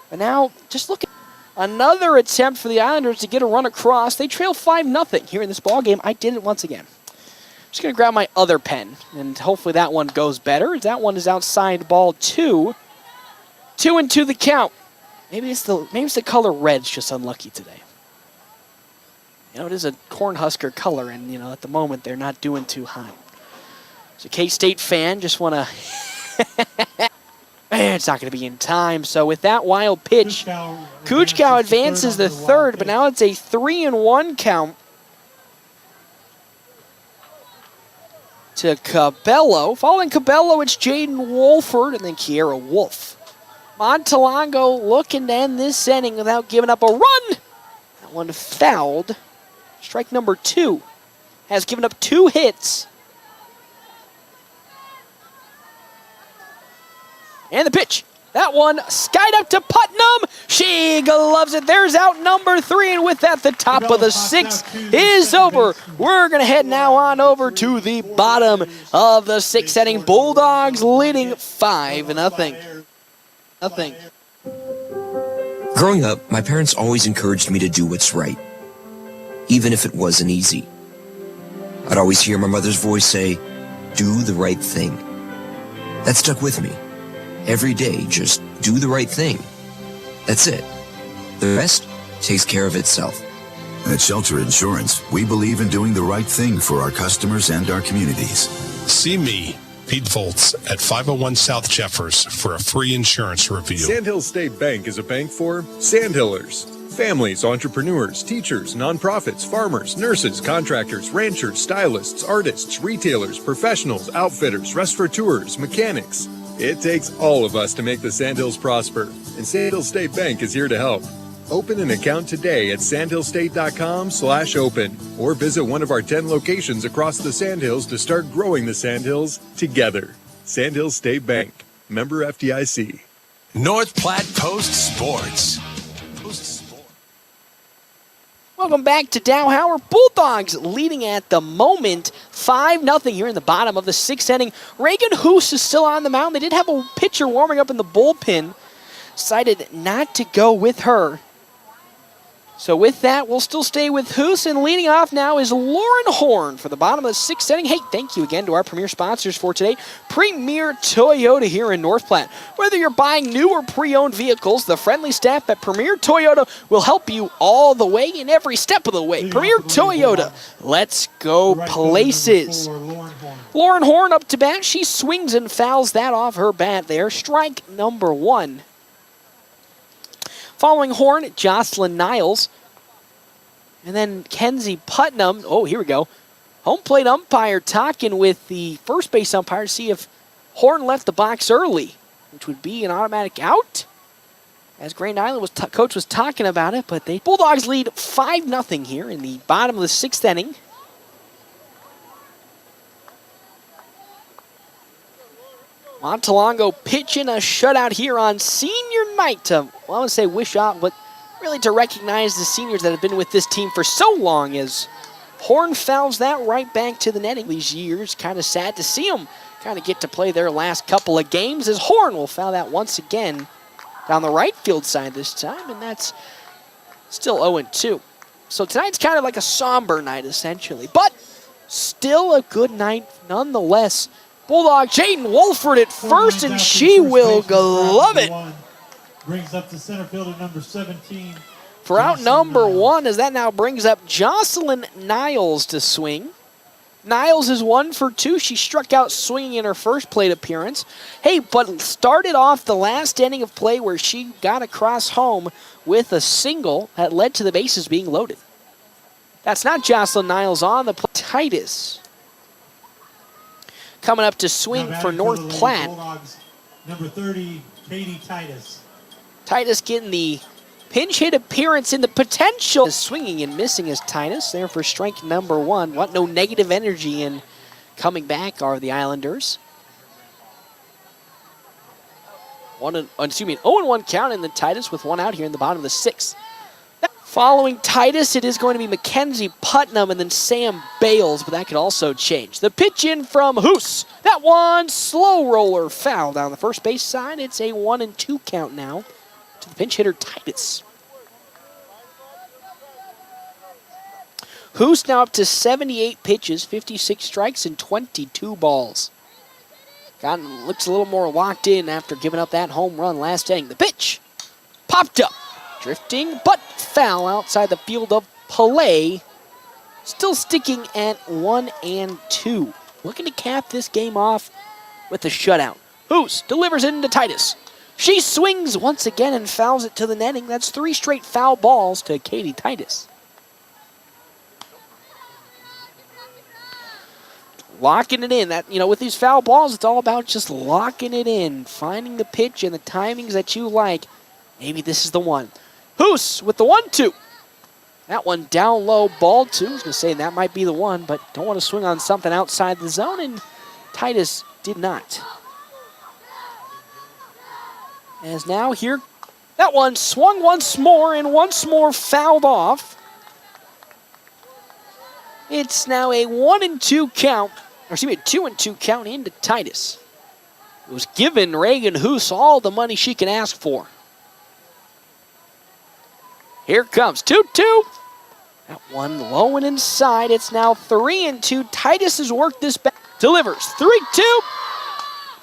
But now, just look at another attempt for the Islanders to get a run across. They trail 5-0 here in this ballgame. I did it once again. Just going to grab my other pen, and hopefully that one goes better. That one is outside ball 2. 2-2 the count. Maybe it's the color red's just unlucky today. It is a Cornhusker color, and at the moment they're not doing too hot. So K-State fan, just want to. It's not going to be in time. So with that wild pitch, Kuchkow advances the third, but now it's a 3-1 count to Cabello. Following Cabello, it's Jaden Wolford and then Kiera Wolf. Montalongo looking to end this inning without giving up a run. That one fouled. Strike number 2. Has given up 2 hits. And the pitch. That one skied up to Putnam. She gloves it. There's out number 3. And with that, the top of the 6th is over. We're going to head now on over to the bottom of the 6th inning. Bulldogs leading 5-0. Growing up, my parents always encouraged me to do what's right, even if it wasn't easy. I'd always hear my mother's voice say, "Do the right thing." That stuck with me. Every day, just do the right thing. That's it. The rest takes care of itself. At Shelter Insurance, we believe in doing the right thing for our customers and our communities. See me, Pete Volz, at 501 South Jeffers for a free insurance review. Sandhill State Bank is a bank for Sandhillers. Families, entrepreneurs, teachers, nonprofits, farmers, nurses, contractors, ranchers, stylists, artists, retailers, professionals, outfitters, restaurateurs, mechanics. It takes all of us to make the Sandhills prosper, and Sandhills State Bank is here to help. Open an account today at sandhillstate.com/open or visit one of our 10 locations across the Sandhills to start growing the Sandhills together. Sandhills State Bank, member FDIC. North Platte Post Sports. Welcome back to Dowhower. Bulldogs leading at the moment 5-0 here in the bottom of the 6th inning. Reagan Hoos is still on the mound. They did have a pitcher warming up in the bullpen. Decided not to go with her. So with that, we'll still stay with Hoos, and leading off now is Lauren Horn for the bottom of the 6th inning. Hey, thank you again to our premier sponsors for today, Premier Toyota here in North Platte. Whether you're buying new or pre-owned vehicles, the friendly staff at Premier Toyota will help you all the way in every step of the way. Premier Toyota, let's go places. Lauren Horn up to bat. She swings and fouls that off her bat there. Strike number 1. Following Horn, Jocelyn Niles. And then Kenzie Putnam. Oh, here we go. Home plate umpire talking with the first base umpire to see if Horn left the box early, which would be an automatic out. As Grand Island coach was talking about it, but the Bulldogs lead 5-0 here in the bottom of the 6th inning. Montalongo pitching a shutout here on senior night to, well, I want to say wish off, but really to recognize the seniors that have been with this team for so long, as Horn fouls that right back to the netting. These years, kind of sad to see them kind of get to play their last couple of games, as Horn will foul that once again down the right field side this time, and that's still 0-2. So tonight's kind of like a somber night, essentially, but still a good night nonetheless. Bulldog Jaden Wolford at first, and she will glove it. Brings up the center fielder number 17. For out number 1, as that now brings up Jocelyn Niles to swing. Niles is 1 for 2. She struck out swinging in her first plate appearance. Hey, but started off the last inning of play where she got across home with a single that led to the bases being loaded. That's not Jocelyn Niles on the play. Titus coming up to swing for North Platte. Bulldogs, number 30, Katie Titus. Titus getting the pinch hit appearance in the potential. Swinging and missing is Titus there for strike number 1. Want no negative energy, and coming back are the Islanders. 0-1 count in the Titus with 1 out here in the bottom of the 6th. Following Titus, it is going to be Mackenzie Putnam and then Sam Bales, but that could also change. The pitch in from Hoos. That one, slow roller foul down the first base side. It's a 1-2 count now to the pinch hitter Titus. Hoos now up to 78 pitches, 56 strikes, and 22 balls. Looks a little more locked in after giving up that home run last inning. The pitch popped up. Drifting, but foul outside the field of play. Still sticking at 1-2. Looking to cap this game off with a shutout. Hoos delivers it into Titus. She swings once again and fouls it to the netting. That's 3 straight foul balls to Katie Titus. Locking it in. That, with these foul balls, it's all about just locking it in, finding the pitch and the timings that you like. Maybe this is the one. Hoos with the 1-2. That one down low, ball 2. I was going to say that might be the one, but don't want to swing on something outside the zone, and Titus did not. As now here, that one swung once more and once more fouled off. It's now a 1-2 count, or excuse me, a 2-2 count into Titus. It was giving Reagan Hoos all the money she can ask for. Here comes 2-2. That one low and inside. It's now 3-2. Titus has worked this back. Delivers 3-2.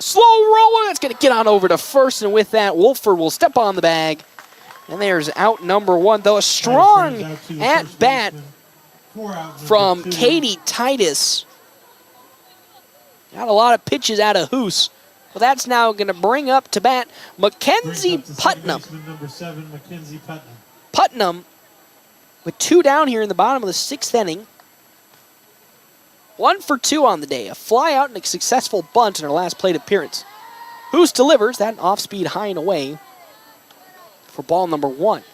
Slow roller. That's going to get on over to first. And with that, Wolford will step on the bag. And there's out number 1. Though a strong at bat from Katie Titus. Got a lot of pitches out of Hoos. Well, that's now going to bring up to bat Mackenzie Putnam. Number 7, Mackenzie Putnam. Putnam with 2 down here in the bottom of the 6th inning. 1 for 2 on the day. A fly out and a successful bunt in her last plate appearance. Hoos delivers that off-speed high and away for ball number 1.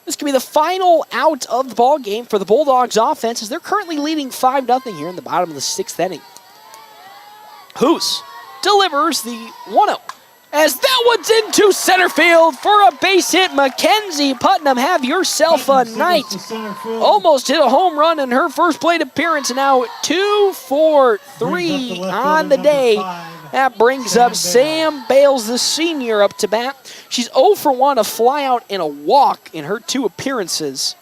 This could be the final out of the ball game for the Bulldogs offense as they're currently leading 5-0 here in the bottom of the 6th inning. Hoos delivers the 1-0 as that one's into center field for a base hit. Mackenzie Putnam, have yourself a night. Almost hit a home run in her first plate appearance, and now 2 for 3 on the day. That brings up Sam Bales, the senior, up to bat. She's 0 for 1, a flyout and a walk in her 2 appearances.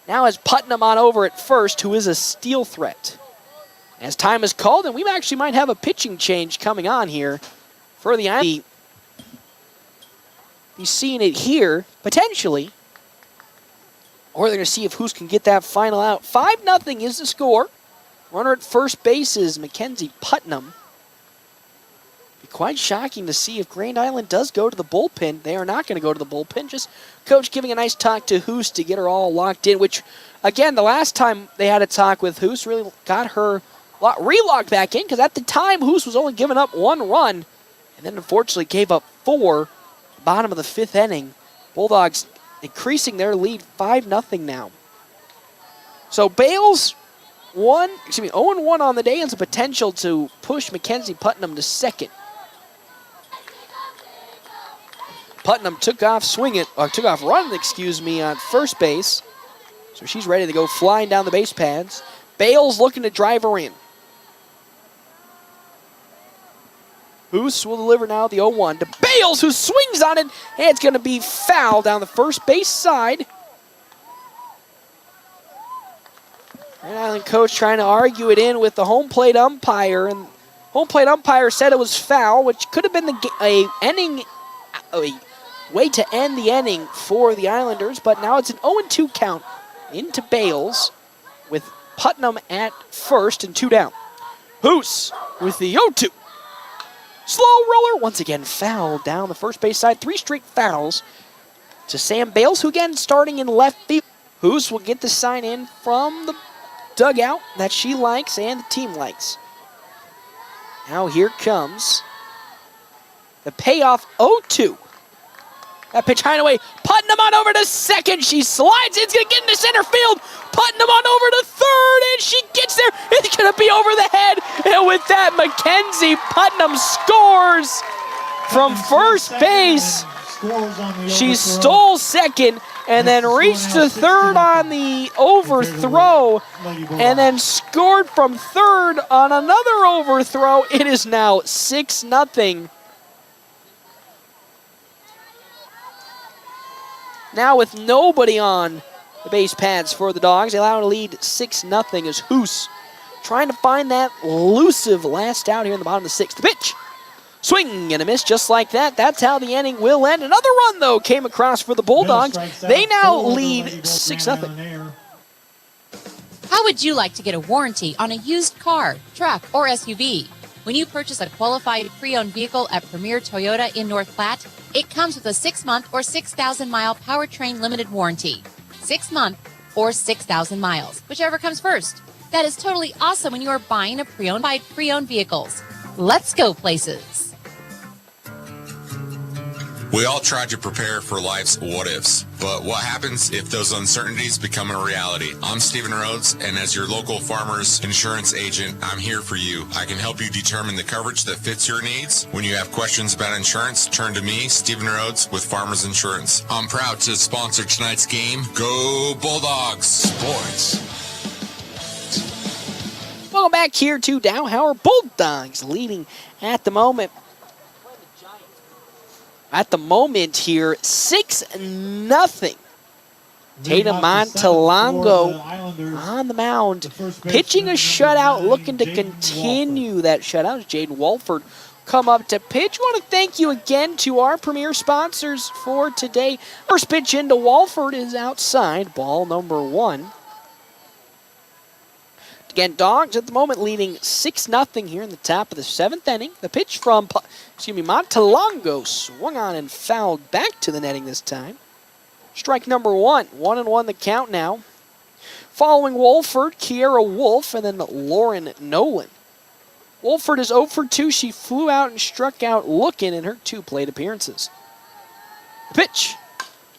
Now has Putnam on over at first, who is a steal threat. As time is called, and we actually might have a pitching change coming on here for the Islanders. Be seeing it here, potentially. Or they're going to see if Hoos can get that final out. 5-0 is the score. Runner at first base is Mackenzie Putnam. Be quite shocking to see if Grand Island does go to the bullpen. They are not going to go to the bullpen. Just coach giving a nice talk to Hoos to get her all locked in, which, again, the last time they had a talk with Hoos really got her relocked back in, because at the time Hoos was only giving up 1 run and then unfortunately gave up 4 bottom of the 5th inning. Bulldogs increasing their lead 5-0 now. So Bales 0-1 on the day has a potential to push Mackenzie Putnam to second. Putnam took off running, on first base. So she's ready to go flying down the base paths. Bales looking to drive her in. Hoos will deliver now the 0-1 to Bales, who swings on it, and it's going to be foul down the first base side. Grand Island coach trying to argue it in with the home plate umpire, and home plate umpire said it was foul, which could have been a way to end the inning for the Islanders, but now it's an 0-2 count into Bales with Putnam at first and 2 down. Hoos with the 0-2. Slow roller, once again fouled down the first base side. 3 straight fouls to Sam Bales, who again starting in left field. Hoos will get the sign in from the dugout that she likes and the team likes. Now here comes the payoff 0-2. That pitch high and away. Putnam on over to second. She slides. It's going to get into center field. Putnam on over to third, and she gets there. It's going to be over the head. And with that, Mackenzie Putnam scores from first base. She stole second and then reached to third on the overthrow and then scored from third on another overthrow. It is now 6-0. Now with nobody on the base pads for the Dogs, they allow a lead 6-0 as Hoos trying to find that elusive last out here in the bottom of the 6th. The pitch, swing and a miss just like that. That's how the inning will end. Another run, though, came across for the Bulldogs. They now lead 6-0. How would you like to get a warranty on a used car, truck, or SUV? When you purchase a qualified pre-owned vehicle at Premier Toyota in North Platte, it comes with a 6-month or 6,000-mile powertrain limited warranty. 6-month or 6,000 miles, whichever comes first. That is totally awesome when you are buying a pre-owned vehicles. Let's go places. We all try to prepare for life's what-ifs, but what happens if those uncertainties become a reality? I'm Stephen Rhodes, and as your local farmer's insurance agent, I'm here for you. I can help you determine the coverage that fits your needs. When you have questions about insurance, turn to me, Stephen Rhodes, with Farmers Insurance. I'm proud to sponsor tonight's game. Go Bulldogs! Sports. Welcome back here to Dowhower. Bulldogs leading at the moment. At the moment here, 6-0. Tatum Montalongo on the mound, pitching a shutout, looking to continue that shutout. Jaden Walford come up to pitch. I want to thank you again to our premier sponsors for today. First pitch into Walford is outside, ball number 1. Again, Dogs at the moment leading 6-0 here in the top of the 7th inning. The pitch from, Montalongo swung on and fouled back to the netting this time. Strike number 1. 1-1 the count now. Following Wolford, Kiera Wolf, and then Lauren Nolan. Wolford is 0 for 2. She flew out and struck out looking in her 2 plate appearances. Pitch.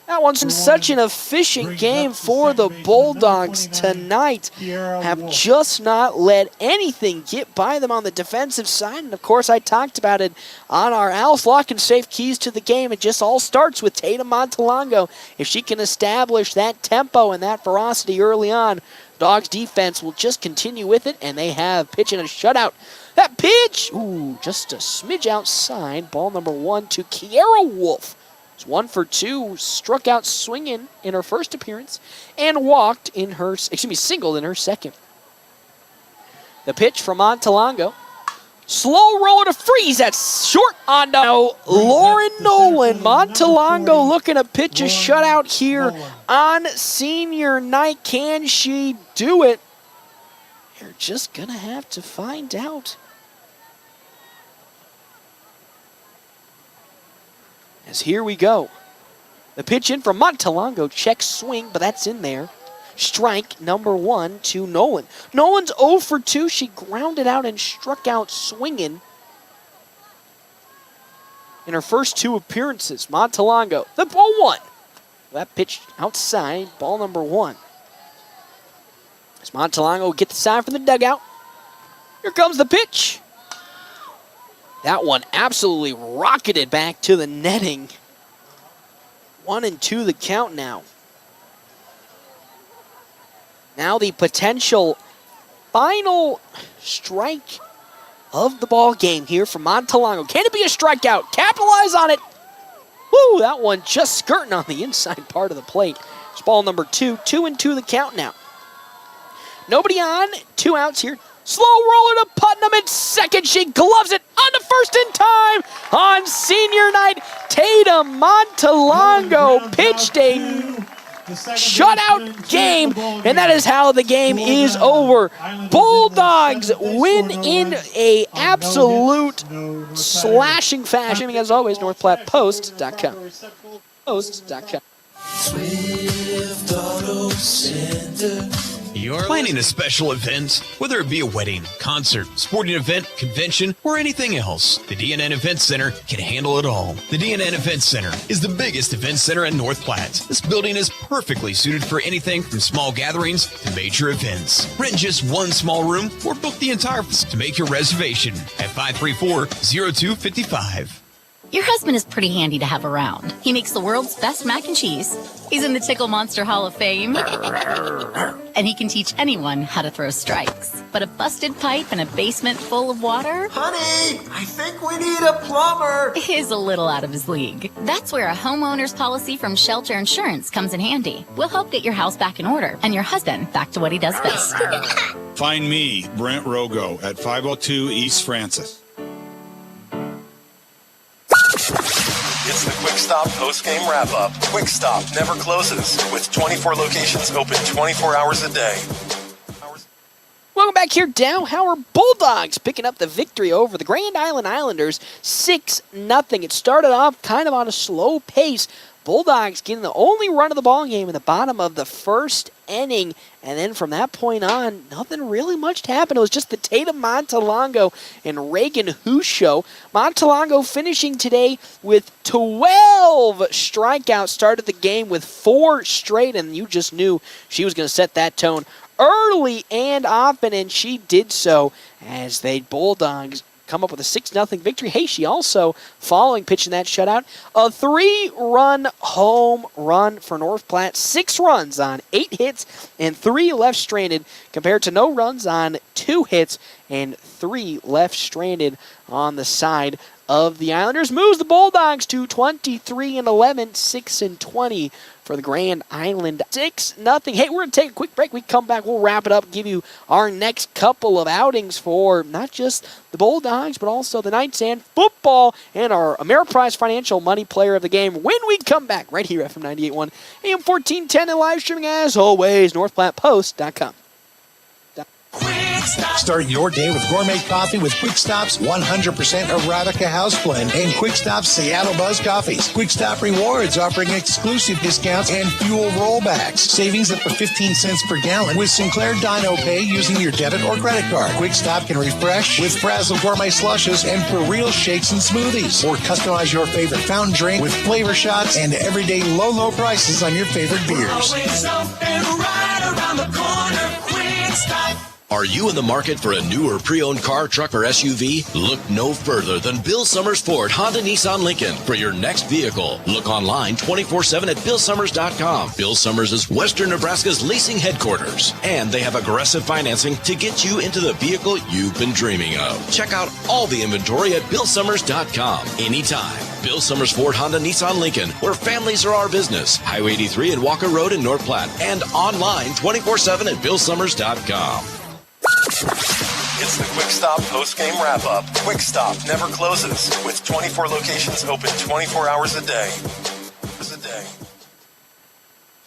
That one's been such an efficient game for the Bulldogs tonight. Have just not let anything get by them on the defensive side. And, of course, I talked about it on our Alf Lock and Safe keys to the game. It just all starts with Tatum Montalongo. If she can establish that tempo and that ferocity early on, Dogs defense will just continue with it, and they have pitch and a shutout. That pitch, just a smidge outside. Ball number 1 to Kiera Wolf. 1 for 2, struck out swinging in her first appearance and singled in her second. The pitch from Montalongo. Slow roll to freeze. That's short on Lauren Nolan. Montalongo looking to pitch a shutout here on senior night. Can she do it? You're just going to have to find out. As here we go. The pitch in from Montalongo. Check swing, but that's in there. Strike number 1 to Nolan. Nolan's 0 for 2. She grounded out and struck out swinging in her first 2 appearances. Montalongo, the ball 1. That pitch outside, ball number 1. As Montalongo get the sign from the dugout. Here comes the pitch. That one absolutely rocketed back to the netting. 1-2 the count now. Now the potential final strike of the ball game here from Montalongo. Can it be a strikeout? Capitalize on it. Woo, that one just skirting on the inside part of the plate. It's ball number 2. 2-2 the count now. Nobody on. 2 outs here. Slow roller to Putnam in second. She gloves it on the first in time on senior night. Tatum Montalongo pitched a shutout game, and that is how the game is over. Bulldogs win in a absolute slashing fashion. As always, NorthPlattePost.com. Post.com. Swift Auto Center. You're planning a special event, whether it be a wedding, concert, sporting event, convention, or anything else. The DNN Event Center can handle it all. The DNN Event Center is the biggest event center in North Platte. This building is perfectly suited for anything from small gatherings to major events. Rent just one small room or book the entire to make your reservation at 534-0255. Your husband is pretty handy to have around. He makes the world's best mac and cheese. He's in the Tickle Monster Hall of Fame. And he can teach anyone how to throw strikes. But a busted pipe and a basement full of water? Honey, I think we need a plumber. Is a little out of his league. That's where a homeowner's policy from Shelter Insurance comes in handy. We'll help get your house back in order and your husband back to what he does best. Find me, Brent Rogo, at 502 East Francis. It's the Quick Stop post-game wrap-up. Quick Stop never closes, with 24 locations open 24 hours a day. Welcome back here, Dow Howard Bulldogs picking up the victory over the Grand Island Islanders 6-0. It started off kind of on a slow pace. Bulldogs getting the only run of the ball game in the bottom of the first inning. And then from that point on, nothing really much happened. It was just the Tatum Montalongo and Reagan Who show. Montalongo finishing today with 12 strikeouts. Started the game with 4 straight, and you just knew she was going to set that tone early and often, and she did so as they Bulldogs come up with a 6-0 victory. Hey, she also, following pitching that shutout, a 3-run home run for North Platte. 6 runs on 8 hits and 3 left stranded, compared to no runs on 2 hits and 3 left stranded on the side of the Islanders. Moves the Bulldogs to 23-11, 6-20 for the Grand Island. 6-0. Hey, we're going to take a quick break. We come back, we'll wrap it up, give you our next couple of outings for not just the Bulldogs, but also the Knights and football, and our Ameriprise Financial Money Player of the Game when we come back right here, FM 98.1, AM 1410, and live streaming as always, NorthPlattePost.com. Quick Start your day with gourmet coffee with Quick Stop's 100% Arabica house blend and Quick Stop's Seattle Buzz coffees. Quick Stop Rewards offering exclusive discounts and fuel rollbacks. Savings up to 15 cents per gallon with Sinclair Dino Pay using your debit or credit card. Quick Stop can refresh with Frazzle gourmet slushes and for real shakes and smoothies. Or customize your favorite fountain drink with flavor shots and everyday low prices on your favorite beers. Always open right around the corner. Quick Stop. Are you in the market for a new or pre-owned car, truck, or SUV? Look no further than Bill Summers Ford, Honda, Nissan, Lincoln for your next vehicle. Look online 24/7 at BillSummers.com. Bill Summers is Western Nebraska's leasing headquarters, and they have aggressive financing to get you into the vehicle you've been dreaming of. Check out all the inventory at BillSummers.com anytime. Bill Summers Ford, Honda, Nissan, Lincoln, where families are our business. Highway 83 and Walker Road in North Platte, and online 24/7 at BillSummers.com. It's the Quick Stop post-game wrap-up. Quick Stop never closes, with 24 locations open 24 hours a day.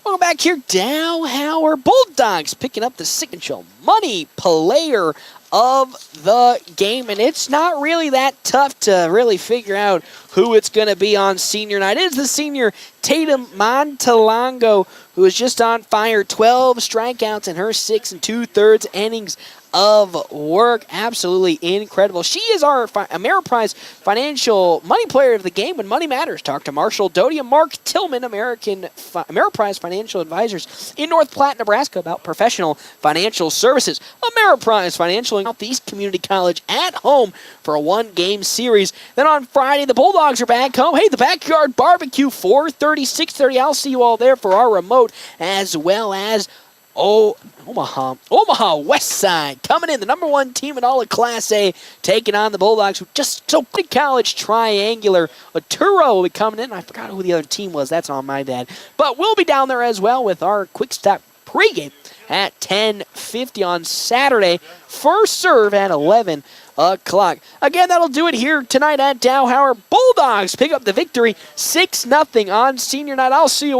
Welcome back here, Dow Howard Bulldogs picking up the signature money player of the game, and it's not really that tough to really figure out who it's going to be on senior night. It is the senior Tatum Montalongo, who is just on fire. 12 strikeouts in her 6 2/3 innings of work. Absolutely incredible. She is our Ameriprise Financial Money Player of the Game when money matters. Talk to Marshall Doty and Mark Tillman, Ameriprise Financial Advisors in North Platte, Nebraska, about professional financial services. Ameriprise Financial in Southeast Community College at home for a 1-game series. Then on Friday, the Bulldogs are back home. Hey, the Backyard Barbecue, 4:30, 6:30. I'll see you all there for our remote, as well as Omaha West Side coming in, the number 1 team in all of Class A, taking on the Bulldogs, who just so big college triangular. Aturo will be coming in. I forgot who the other team was. That's on my bad. But we'll be down there as well with our Quick Stop pregame at 10:50 on Saturday. First serve at 11 o'clock. Again, that'll do it here tonight at Dow Howard. Bulldogs pick up the victory 6-0 on senior night. I'll see you